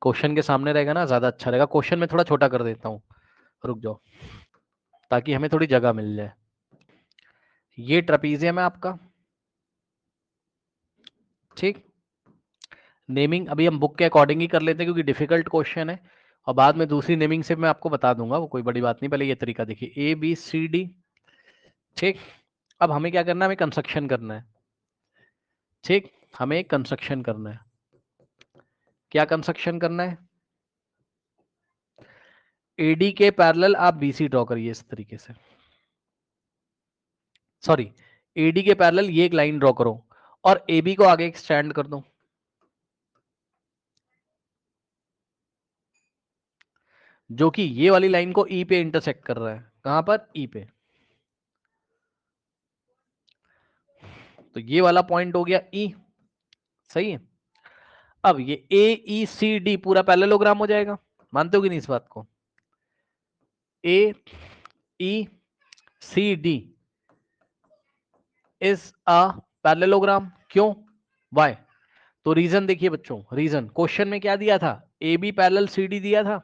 Speaker 1: क्वेश्चन के सामने रहेगा ना ज्यादा अच्छा रहेगा। क्वेश्चन में थोड़ा छोटा कर देता हूँ, रुक जाओ, ताकि हमें थोड़ी जगह मिल जाए। ये ट्रेपीजियम है आपका। ठीक, नेमिंग अभी हम बुक के अकॉर्डिंग ही कर लेते हैं क्योंकि डिफिकल्ट क्वेश्चन है, और बाद में दूसरी नेमिंग से मैं आपको बता दूंगा, वो कोई बड़ी बात नहीं। पहले ये तरीका देखिए, ABCD। ठीक, अब हमें क्या करना है, हमें कंस्ट्रक्शन करना है। ठीक, हमें कंस्ट्रक्शन करना है। क्या कंस्ट्रक्शन करना है? AD के पैरेलल आप BC ड्रॉ करिए इस तरीके से, सॉरी, AD के पैरेलल ये एक लाइन ड्रॉ करो और AB को आगे एक्सटेंड कर दो, जो कि ये वाली लाइन को E पे इंटरसेक्ट कर रहा है। कहां पर? E पे। तो ये वाला पॉइंट हो गया E, सही है। अब ये AECD पूरा पैरेललोग्राम हो जाएगा, मानते हो कि नहीं इस बात को? AECD is a parallelogram. क्यों? वाई? तो रीजन देखिए बच्चों, रीजन क्वेश्चन में क्या दिया था? AB पैरेलल CD दिया था,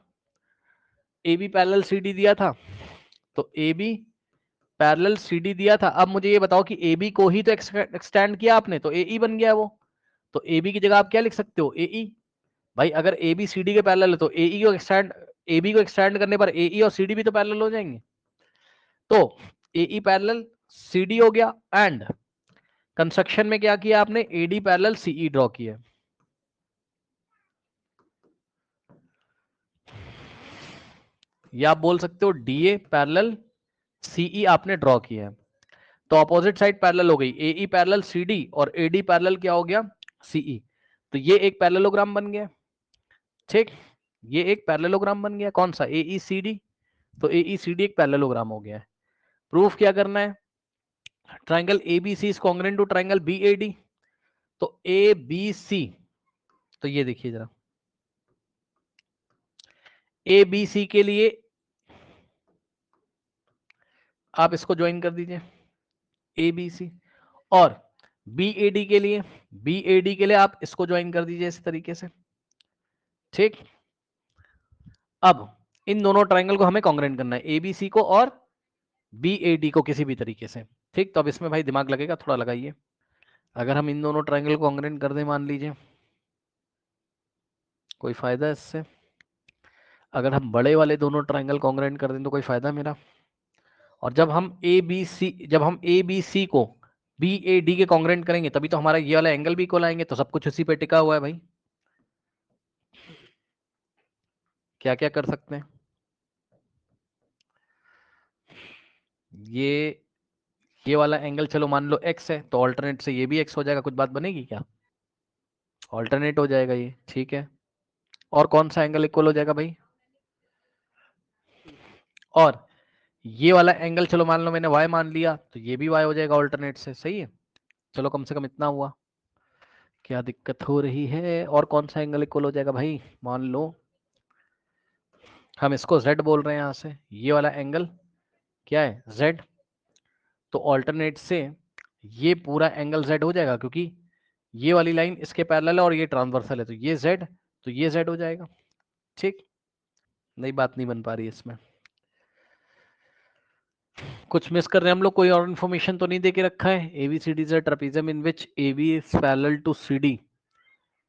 Speaker 1: AB पैरेलल CD दिया था, तो AB पैरेलल CD दिया था। अब मुझे ये बताओ कि AB को ही तो एक्सटेंड किया आपने, तो AE बन गया वो, तो AB की जगह आप क्या लिख सकते हो? AE। भाई अगर AB CD के पैरेलल है तो AE को एक्सटेंड, AB को एक्सटेंड करने पर AE और CD भी तो पैरेलल हो जाएंगे। तो AE पैरेलल CD हो गया, एंड कंस्ट्रक्शन में क्या किया आपने, AD पैरेलल CE ड्रॉ किया। या आप बोल सकते हो DA पैरेलल CE आपने ड्रॉ किया है, तो अपोजिट साइड पैरेलल हो गई, AE पैरेलल CD और AD पैरेलल क्या हो गया, CE। तो ये एक पैरेललोग्राम बन गया, ठीक, ये एक पैरेललोग्राम बन गया, कौन सा, AECD। तो AECD एक पैरेललोग्राम हो गया है। प्रूफ क्या करना है, triangle ABC is congruent to triangle BAD। तो ABC, तो ये देखिए जरा, ABC के लिए आप इसको ज्वाइन कर दीजिए, ABC, और BAD के लिए, BAD के लिए आप इसको ज्वाइन कर दीजिए इस तरीके से, ठीक। अब इन दोनों ट्राइंगल को हमें कॉन्ग्रुएंट करना है, ABC को और BAD को किसी भी तरीके से, ठीक। तो अब इसमें भाई दिमाग लगेगा, थोड़ा लगाइए। अगर हम इन दोनों ट्राइंगल को कॉन्ग्रुएंट कर दें, मान लीजिए, कोई फायदा इससे? अगर हम बड़े वाले दोनों ट्राइंगल कॉन्ग्रुएंट कर दें तो कोई फायदा मेरा? और जब हम ABC को BAD के कॉन्ग्रुएंट करेंगे तभी तो हमारा ये वाला एंगल भी इक्वल आएंगे, तो सब कुछ उसी पे टिका हुआ है भाई। क्या क्या कर सकते हैं, ये वाला एंगल चलो मान लो x है, तो ऑल्टरनेट से ये भी x हो जाएगा, कुछ बात बनेगी क्या? ऑल्टरनेट हो जाएगा ये, ठीक है। और कौन सा एंगल इक्वल हो जाएगा भाई? और ये वाला एंगल चलो मान लो मैंने y मान लिया, तो ये भी y हो जाएगा ऑल्टरनेट से, सही है। चलो कम से कम इतना हुआ। क्या दिक्कत हो रही है? और कौन सा एंगल इक्वल हो जाएगा भाई? मान लो हम इसको z बोल रहे हैं, यहां से ये वाला एंगल क्या है, z। तो ऑल्टरनेट से ये पूरा एंगल z हो जाएगा, क्योंकि ये वाली लाइन इसके पैरेलल है और ये ट्रांसवर्सल है, तो ये z, तो ये z हो जाएगा, ठीक। नई बात नहीं बन पा रही इसमें, कुछ मिस कर रहे हैं हम लोग, कोई और इन्फॉर्मेशन तो नहीं दे के रखा है? ABCD is a trapezium in which AB is parallel to CD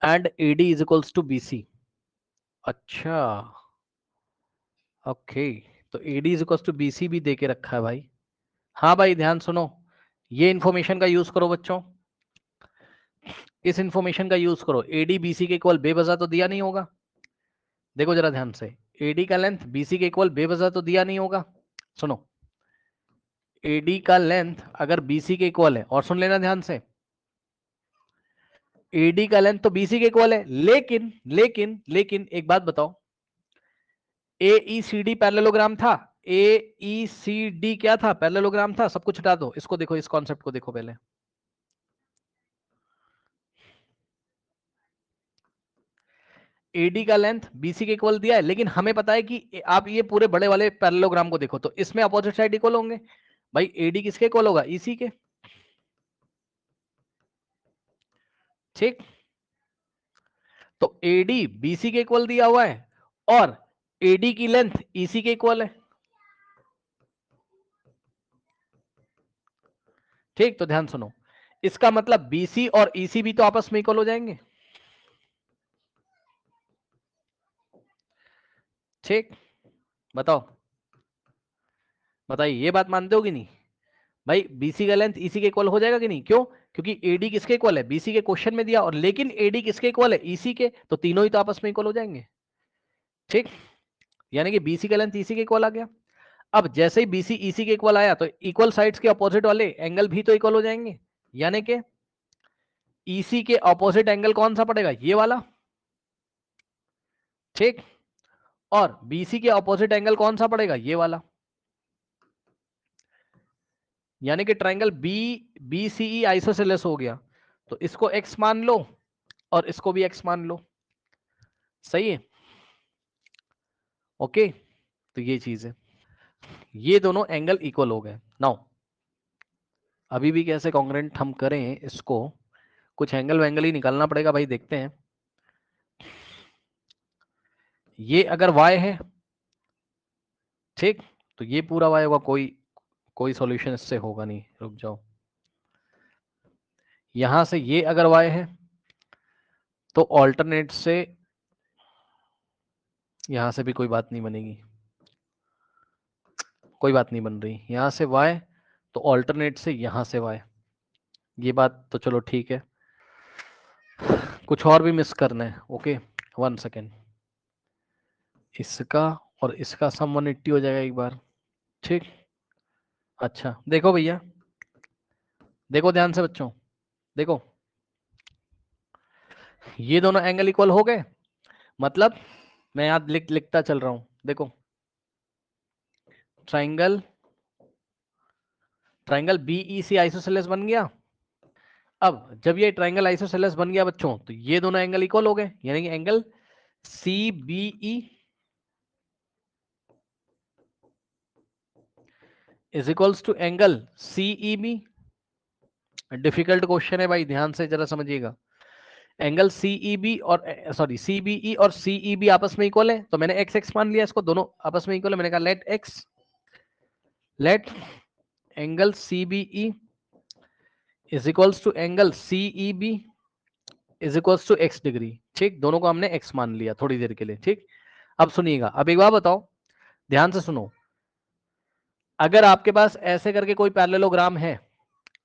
Speaker 1: and AD is equals to BC। अच्छा, ओके, तो AD is equals to BC भी दे के रखा है भाई। हाँ भाई ध्यान सुनो, ये इन्फॉर्मेशन का यूज करो बच्चों, इस इन्फॉर्मेशन का यूज करो। AD BC के इक्वल बेवजह तो दिया नहीं होगा, देखो जरा ध्यान से, AD का लेंथ BC के इक्वल बेवजह तो दिया नहीं होगा। सुनो, AD का लेंथ अगर BC के इक्वल है, और सुन लेना ध्यान से, AD का लेंथ तो BC के इक्वल है, लेकिन लेकिन लेकिन एक बात बताओ, AECD पैरेललोग्राम था, AECD क्या था, पैरेललोग्राम था, सब कुछ हटा दो, इसको देखो, इस कॉन्सेप्ट को देखो पहले। AD का लेंथ BC के इक्वल दिया है, लेकिन हमें पता है कि आप ये पूरे बड़े वाले पैरेललोग्राम को देखो, तो इसमें अपोजिट साइड इक्वल होंगे भाई। AD किसके इक्वल होगा, EC के, ठीक। तो AD BC के इक्वल दिया हुआ है और AD की लेंथ EC के इक्वल है, ठीक। तो ध्यान सुनो, इसका मतलब BC और EC भी तो आपस में इक्वल हो जाएंगे, ठीक। बताओ, बताइए, ये बात मानते हो कि नहीं भाई? BC का लेंथ EC के इक्वल हो जाएगा कि नहीं? क्यों? क्योंकि AD किसके इक्वल है, BC के क्वेश्चन में दिया, और लेकिन AD किसके इक्वल है, EC के, तो तीनों ही तो आपस में इक्वल हो जाएंगे, ठीक। यानी कि BC का लेंथ EC के इक्वल आ गया। अब जैसे ही BC EC के इक्वल आया, तो इक्वल साइड्स के अपोजिट वाले एंगल भी तो इक्वल हो जाएंगे, यानी कि EC के अपोजिट एंगल कौन सा पड़ेगा, ये वाला, ठीक। और BC के अपोजिट एंगल कौन सा पड़ेगा, ये वाला। यानी कि ट्राइंगल BCE आइसोसेलेस हो गया, तो इसको x मान लो और इसको भी x मान लो, सही है, ओके। तो ये चीज है, ये दोनों एंगल इक्वल हो गए। नाउ अभी भी कैसे कॉन्ग्रुएंट हम करें इसको, कुछ एंगल वैंगल ही निकालना पड़ेगा भाई, देखते हैं। ये अगर y है, ठीक, तो ये पूरा y होगा, कोई कोई सॉल्यूशन इससे होगा नहीं, रुक जाओ। यहां से ये अगर y है, तो ऑल्टरनेट से यहां से भी कोई बात नहीं बनेगी, कोई बात नहीं बन रही, यहां से y, तो ऑल्टरनेट से यहां से y। ये बात तो चलो ठीक है, कुछ और भी मिस करना है। ओके 1 सेकेंड, इसका और इसका सम 180 हो जाएगा एक बार, ठीक। अच्छा देखो भैया, देखो ध्यान से बच्चों, देखो ये दोनों एंगल इक्वल हो गए, मतलब मैं यहां लिखता चल रहा हूं, देखो ट्राइंगल ट्राइंगल बीईसी आइसोसेलेस बन गया। अब जब ये ट्राइंगल आइसोसेलेस बन गया बच्चों, तो ये दोनों एंगल इक्वल हो गए, यानी कि angle C B E is equals to angle CE B. Difficult question है भाई, ध्यान से जरा समझिएगा। एंगल सीईबी और सॉरी सीबीई और सीईबी आपस में इक्वल है, तो मैंने एक्स एक्स मान लिया इसको, दोनों आपस में इक्वल है। मैंने कहा let angle CBE is equals to angle CEB is equals to X degree, ठीक। दोनों को हमने एक्स मान लिया थोड़ी देर के लिए, ठीक। अब सुनिएगा, अब एक बार बताओ, ध्यान से सुनो, अगर आपके पास ऐसे करके कोई पैरेललोग्राम है,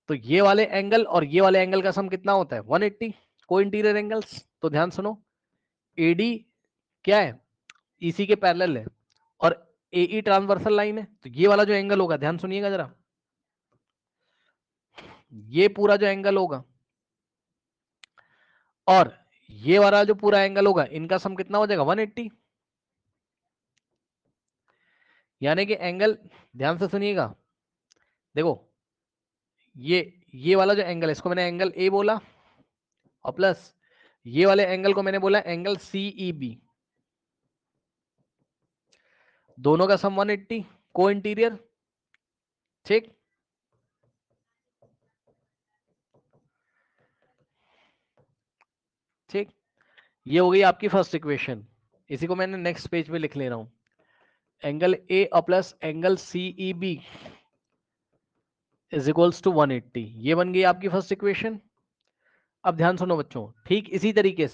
Speaker 1: तो ये वाले एंगल और ये वाले एंगल का सम कितना होता है 180, को इंटीरियर एंगल्स। तो ध्यान सुनो, एडी क्या है, ईसी के पैरेलल है, और एई ट्रांसवर्सल लाइन है, तो ये वाला जो एंगल होगा, ध्यान सुनिएगा जरा, ये पूरा जो एंगल होगा और ये वाला जो पूरा एंगल होगा, इनका सम कितना हो जाएगा 180। यानी कि एंगल, ध्यान से सुनिएगा, देखो ये वाला जो एंगल है, इसको मैंने एंगल ए बोला, और प्लस ये वाले एंगल को मैंने बोला एंगल सीईबी, दोनों का सम 180, को इंटीरियर, ठीक। ठीक, ये हो गई आपकी फर्स्ट इक्वेशन। इसी को मैंने नेक्स्ट पेज पे लिख ले रहा हूं, एंगल ए और plus angle CEB is equals to 180, ये बन गई आपकी फर्स्ट इक्वेशन। अब ध्यान सुनो बच्चों, ठीक इसी तरीके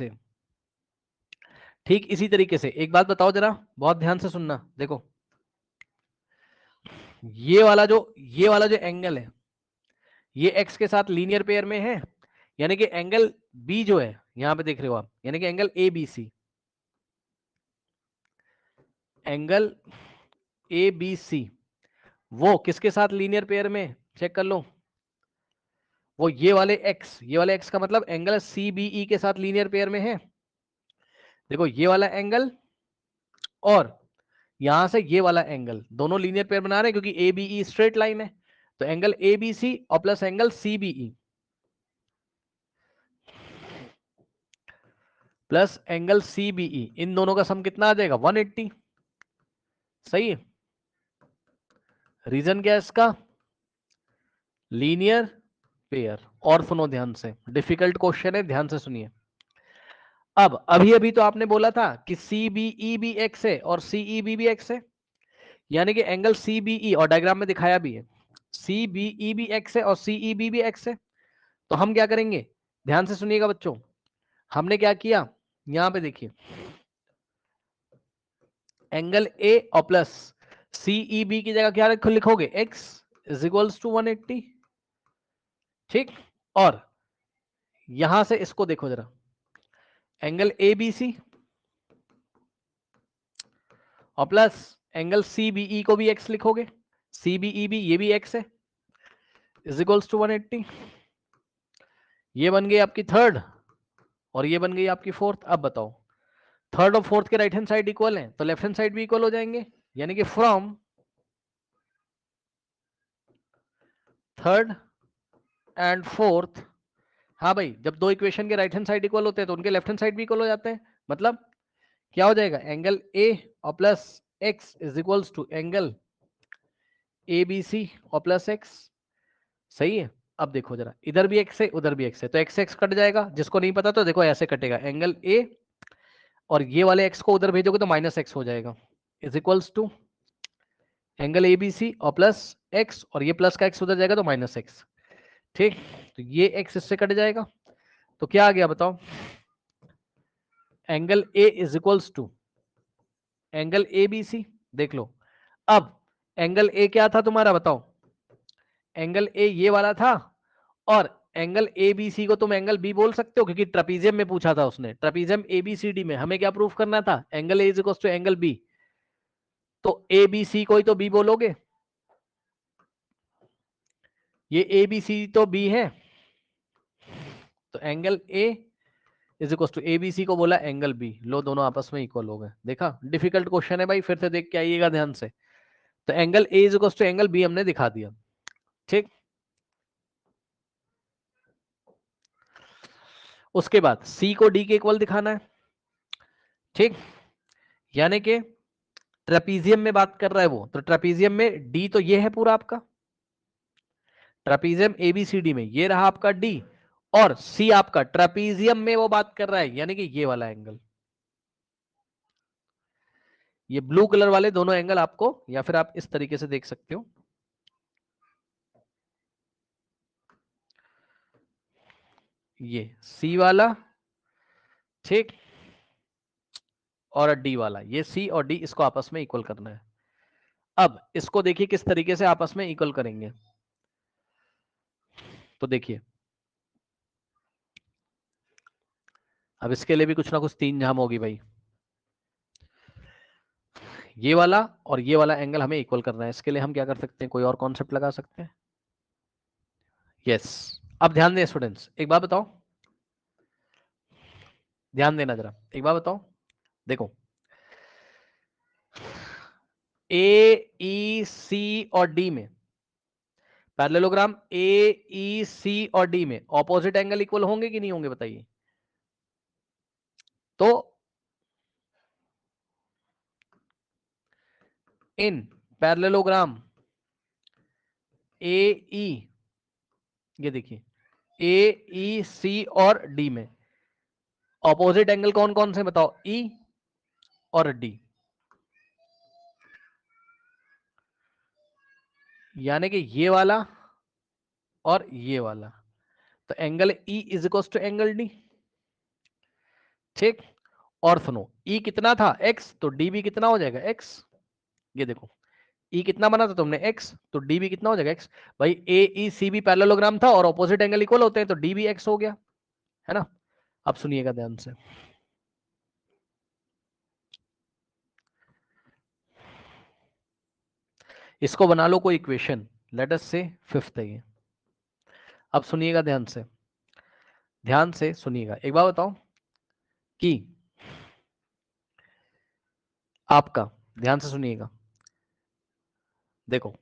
Speaker 1: से एक बात बताओ जरा, बहुत ध्यान से सुनना, देखो ये वाला जो एंगल है, ये एक्स के साथ लीनियर पेयर में है, यानी कि एंगल बी जो है यहां पे देख रहे हो आप, यानी कि angle A B C, angle A B C वो किसके साथ लीनियर पेयर में, चेक कर लो, वो ये वाले एक्स का मतलब एंगल सीबीई के साथ लीनियर पेयर में है। देखो ये वाला एंगल और यहां से ये वाला एंगल दोनों लीनियर पेयर बना रहे हैं, क्योंकि A B E straight line है, तो एंगल ए बी सी और plus angle CBE plus angle CBE, इन दोनों का सम कितना आ जाएगा 180। सही है, रीजन क्या है इसका, लीनियर पेयर। और सुनो ध्यान से, डिफिकल्ट क्वेश्चन है, ध्यान से सुनिए। अब अभी अभी तो आपने बोला था कि सीबीई भी एक्स है और सीईबी भी एक्स है, यानी कि एंगल सीबीई, और डायग्राम में दिखाया भी है, सीबीई भी एक्स है और सीईबी भी एक्स है। तो हम क्या करेंगे, ध्यान से सुनिएगा बच्चों, हमने क्या किया, यहां पे देखिए, एंगल ए और प्लस सीईबी की जगह क्या लिखोगे, एक्स इज इक्वल्स टू 180, ठीक। और यहां से इसको देखो जरा, एंगल ए बी सी और प्लस एंगल सीबीई को भी एक्स लिखोगे, सीबीई भी ये भी एक्स है, इज इक्वल्स टू 180। ये बन गई आपकी थर्ड और ये बन गई आपकी फोर्थ। अब बताओ, थर्ड और फोर्थ के राइट हैंड साइड इक्वल है, तो लेफ्ट हैंड साइड भी इक्वल हो जाएंगे, यानी कि फ्रॉम थर्ड एंड फोर्थ, हाँ भाई, जब दो इक्वेशन के राइट हैंड साइड इक्वल होते हैं तो उनके लेफ्ट हैंड साइड भी इक्वल हो जाते हैं, मतलब क्या हो जाएगा, एंगल ए और plus X is equals to angle A B C और प्लस एक्स। सही है, अब देखो जरा, इधर भी एक्स है उधर भी एक्स है, तो एक्स एक्स कट जाएगा, जिसको नहीं पता तो देखो ऐसे कटेगा, एंगल ए और ये वाले एक्स को उधर भेजोगे तो माइनस एक्स हो जाएगा, is equals to angle A B C और प्लस एक्स, और ये प्लस का एक्स उधर जाएगा तो माइनस एक्स, ठीक। तो ये एक्स इससे कट जाएगा, तो क्या आ गया बताओ, angle A is equals to angle A B C. देख लो, अब एंगल ए क्या था तुम्हारा बताओ, एंगल ए ये वाला था, और एंगल ए बी सी को तुम एंगल बी बोल सकते हो, क्योंकि ट्रेपीजियम में पूछा था उसने, trapezium A B C D में हमें क्या प्रूफ करना था, angle A is equal to angle B, तो ए बी सी को ही तो बी बोलोगे, ये ए बी सी तो बी है, तो angle A is equal to A B C को बोला एंगल बी, लो दोनों आपस में इक्वल हो गए। देखा, डिफिकल्ट क्वेश्चन है भाई, फिर से देख के आइएगा ध्यान से। तो angle A is equal to angle B हमने दिखा दिया, ठीक। उसके बाद सी को डी के इक्वल दिखाना है, ठीक, यानी कि ट्रेपीजियम में बात कर रहा है वो, तो ट्रेपीजियम में डी तो ये है पूरा आपका, ट्रेपीजियम एबीसीडी में ये रहा आपका डी, और सी आपका ट्रेपीजियम में वो बात कर रहा है, यानी कि ये वाला एंगल, ये ब्लू कलर वाले दोनों एंगल आपको, या फिर आप इस तरीके से देख सकते हो, ये सी वाला, ठीक, और डी वाला, ये सी और डी, इसको आपस में इक्वल करना है। अब इसको देखिए किस तरीके से आपस में इक्वल करेंगे, तो देखिए अब इसके लिए भी कुछ ना कुछ तीन झाम होगी भाई, ये वाला और ये वाला एंगल हमें इक्वल करना है, इसके लिए हम क्या कर सकते हैं, कोई और कॉन्सेप्ट लगा सकते हैं। यस, अब ध्यान दें स्टूडेंट्स, एक बात बताओ, ध्यान देना जरा, एक बात बताओ, देखो ए ई सी और डी में, पैरेललोग्राम ए ई सी और डी में ऑपोजिट एंगल इक्वल होंगे कि नहीं होंगे, बताइए। तो इन पैरेललोग्राम ए ई, ये देखिए ए ई सी और डी में ऑपोजिट एंगल कौन कौन से बताओ, ई और डी, यानी कि ये वाला और ये वाला, तो angle E is equal to angle D, ठीक। और सुनो ई कितना था x, तो डी भी कितना हो जाएगा x, ये देखो ई कितना बना था तुमने x, तो डी भी कितना हो जाएगा x, भाई ए ई सी भी पैरेललोग्राम था और ऑपोजिट एंगल इक्वल होते हैं, तो डी भी x हो गया, है ना। अब सुनिएगा ध्यान से, इसको बना लो कोई इक्वेशन, लेट अस से फिफ्थ है ये। अब सुनिएगा ध्यान से, ध्यान से सुनिएगा, एक बात बताओ कि आपका, ध्यान से सुनिएगा, देखो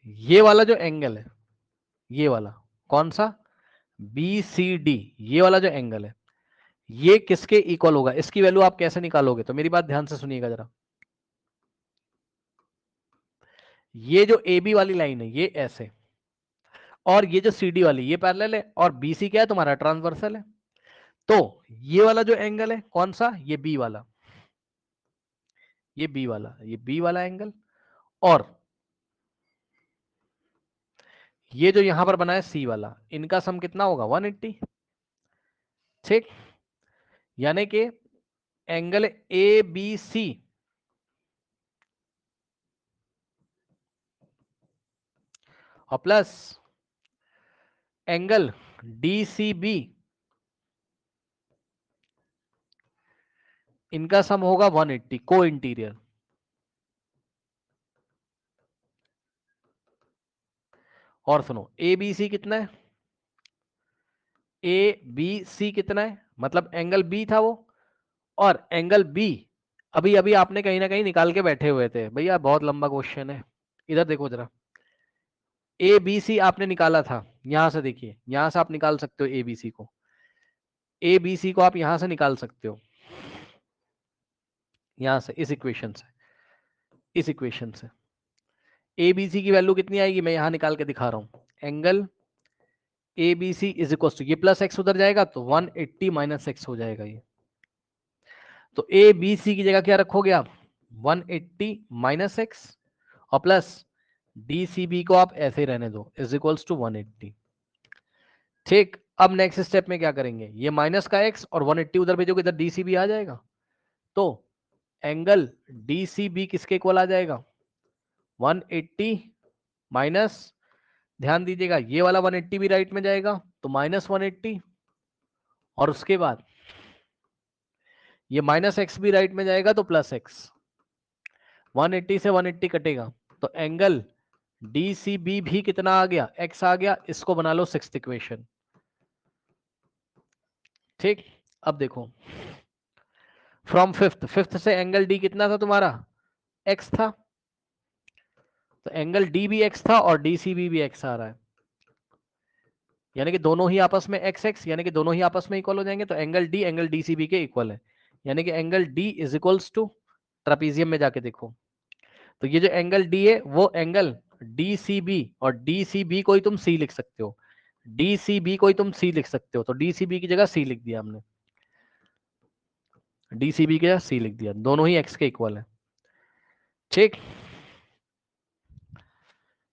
Speaker 1: ये वाला जो एंगल है, ये वाला कौन सा, बी सी डी, ये वाला जो एंगल है, ये किसके इक्वल होगा, इसकी वैल्यू आप कैसे निकालोगे, तो मेरी बात ध्यान से सुनिएगा जरा, ये जो ए बी वाली लाइन है ये ऐसे, और ये जो सी डी वाली ये पैरेलल है, और बी सी क्या है तुम्हारा, ट्रांसवर्सल है, तो ये वाला जो एंगल है कौन सा, ये बी वाला, ये बी वाला, ये बी वाला एंगल, और ये जो यहां पर बना है सी वाला, इनका सम कितना होगा 180, ठीक, यानी कि एंगल ए बी सी और plus angle D C B, इनका सम होगा 180, को इंटीरियर। और सुनो ए बी सी कितना है, ए बी सी कितना है, मतलब एंगल बी था वो, और एंगल बी अभी अभी आपने कहीं ना कहीं निकाल के बैठे हुए थे भैया, बहुत लंबा क्वेश्चन है, इधर देखो जरा, ए बी सी आपने निकाला था, यहां से देखिए, यहां से आप निकाल सकते हो ए बी सी को, ए बी सी को आप यहां से निकाल सकते हो, यहां से, इस इक्वेशन से, इस इक्वेशन से ए बी सी की वैल्यू कितनी आएगी, मैं यहां निकाल के दिखा रहा हूं, angle A B C is equal to, ये प्लस एक्स उधर जाएगा तो 180 माइनस एक्स हो जाएगा ये, तो ए बी सी की जगह क्या रखोगे आप, 180 माइनस एक्स, और प्लस डी सी बी को आप ऐसे ही रहने दो, इज इक्वल्स टू 180, ठीक। अब नेक्स्ट स्टेप में क्या करेंगे, ये माइनस का एक्स और 180 उधर भेजोगे, इधर डी सी बी आ जाएगा, तो एंगल डी सी बी किसके इक्वल आ जाएगा, 180 माइनस, ध्यान दीजिएगा ये वाला 180 भी राइट में जाएगा तो -180, और उसके बाद ये -x भी राइट में जाएगा तो +x। 180 से 180 कटेगा तो एंगल DCB भी कितना आ गया, x आ गया। इसको बना लो सिक्स्थ इक्वेशन। ठीक, अब देखो फ्रॉम फिफ्थ, फिफ्थ से एंगल D कितना था तुम्हारा, x था, तो एंगल D भी x था और DCB भी x आ रहा है, यानी कि दोनों ही आपस में x x, यानी कि दोनों ही आपस में इक्वल हो जाएंगे, तो एंगल D एंगल DCB के इक्वल है, यानी कि angle D is equals to, trapezium में जाके देखो, तो ये जो एंगल D है वो एंगल DCB, और DCB को ही तुम C लिख सकते हो, DCB को ही तुम C लिख सकते हो, तो DCB की जगह C लिख दिया हमने, DCB की जगह C लिख दिया, दोनों ही x के इक्वल है। ठीक,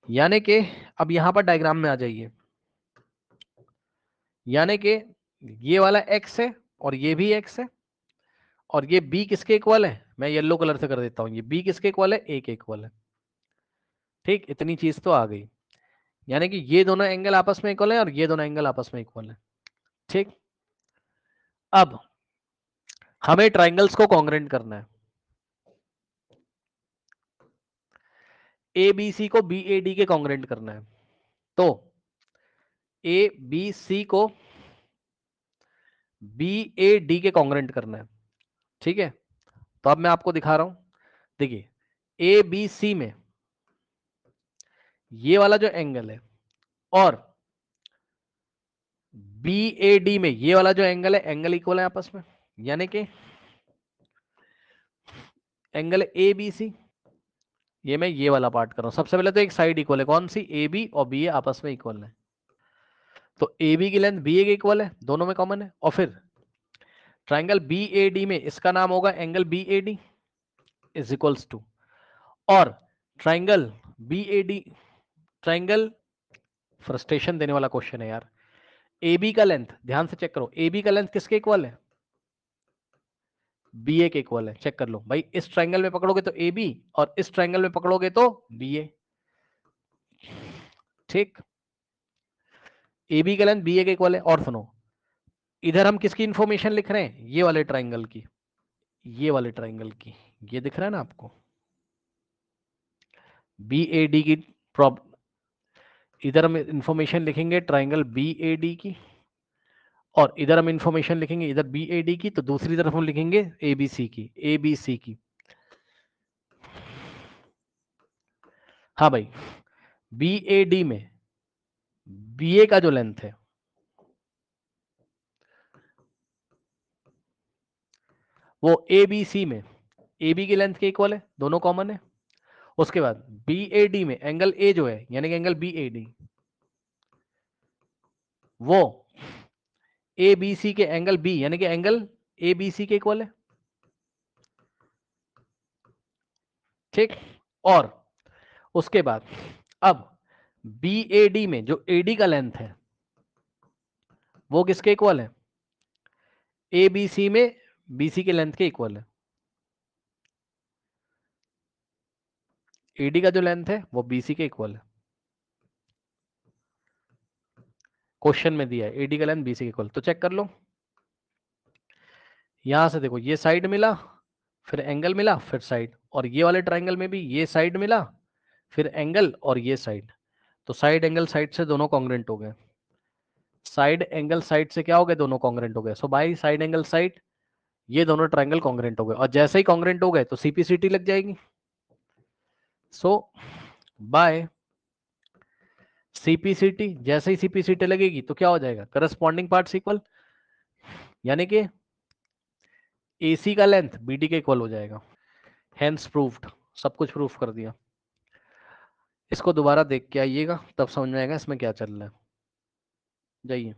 Speaker 1: यानी कि अब यहां पर डायग्राम में आ जाइए, यानी कि ये वाला x है और ये भी x है, और ये b किसके इक्वल है, मैं येलो कलर से कर देता हूं, ये b किसके इक्वल है, a के इक्वल है। ठीक, इतनी चीज तो आ गई, यानी कि ये दोनों एंगल आपस में इक्वल है और ये दोनों एंगल आपस में इक्वल है। ठीक, अब हमें ट्राइंगल्स को कॉन्ग्रेंट करना है, ABC को BAD के कॉन्ग्रेंट करना है, तो ABC को BAD के कॉन्ग्रेंट करना है। ठीक है, तो अब मैं आपको दिखा रहा हूं, देखिए ABC में ये वाला जो एंगल है और BAD में ये वाला जो एंगल है, एंगल इक्वल है आपस में, यानी कि एंगल ABC, ये मैं ये वाला पार्ट कर रहा हूं। सबसे पहले तो एक साइड इक्वल है, कौन सी, AB और BA आपस में इक्वल है, तो AB की लेंथ BA के इक्वल है, दोनों में कॉमन है, और फिर ट्राइंगल BAD में इसका नाम होगा angle BAD is equals to, और ट्राइंगल BAD, ट्राइंगल, फ्रस्ट्रेशन देने वाला क्वेश्चन है यार, AB का लेंथ ध्यान से चेक करो, AB का लेंथ किसके इक्वल है, BA के इक्वल है, चेक कर लो भाई, इस ट्राइंगल में पकड़ोगे तो AB और इस ट्राइंगल में पकड़ोगे तो BA। ठीक, AB का लेंथ BA के इक्वल है, और सुनो इधर हम किसकी इंफॉर्मेशन लिख रहे हैं, ये वाले ट्राइंगल की, ये वाले ट्राइंगल की, ये दिख रहा है ना आपको, BAD की प्रॉब्लम, इधर हम इंफॉर्मेशन लिखेंगे ट्राइंगल BAD की, और इधर हम इंफॉर्मेशन लिखेंगे इधर BAD की, तो दूसरी तरफ हम लिखेंगे ABC की, ABC की। हाँ भाई, BAD में BA का जो लेंथ है वो ABC में AB की लेंथ के इक्वल है, दोनों कॉमन है। उसके बाद BAD में एंगल A जो है, यानी कि एंगल BAD, वो ABC के एंगल B यानी कि एंगल ABC के इक्वल है। ठीक, और उसके बाद अब BAD में जो AD का लेंथ है वो किसके इक्वल है, ABC में BC के लेंथ के इक्वल है। AD का जो लेंथ है वो BC के इक्वल है, क्वेश्चन में दिया है AD का लेंथ BC के इक्वल, तो चेक कर लो, यहां से देखो ये साइड मिला, फिर एंगल मिला, फिर साइड, और ये वाले ट्राइंगल में भी ये साइड मिला, फिर एंगल और ये साइड, तो साइड एंगल साइड से दोनों कॉन्ग्रेंट हो गए, साइड एंगल साइड से क्या हो गए, दोनों कॉन्ग्रेंट हो गए। So by side angle side ये दोनों ट्राइंगल कॉन्ग्रेंट हो गए, और जैसे ही कॉन्ग्रेंट हो गए तो CPCT लग जाएगी। सो बाय CPCT, जैसे ही CPCT लगेगी तो क्या हो जाएगा, करस्पॉन्डिंग पार्ट्स इक्वल, यानी कि AC का लेंथ BD के इक्वल हो जाएगा। हेंस प्रूव्ड, सब कुछ प्रूफ कर दिया। इसको दोबारा देख के आइएगा तब समझ में आएगा इसमें क्या चल रहा है। जाइए।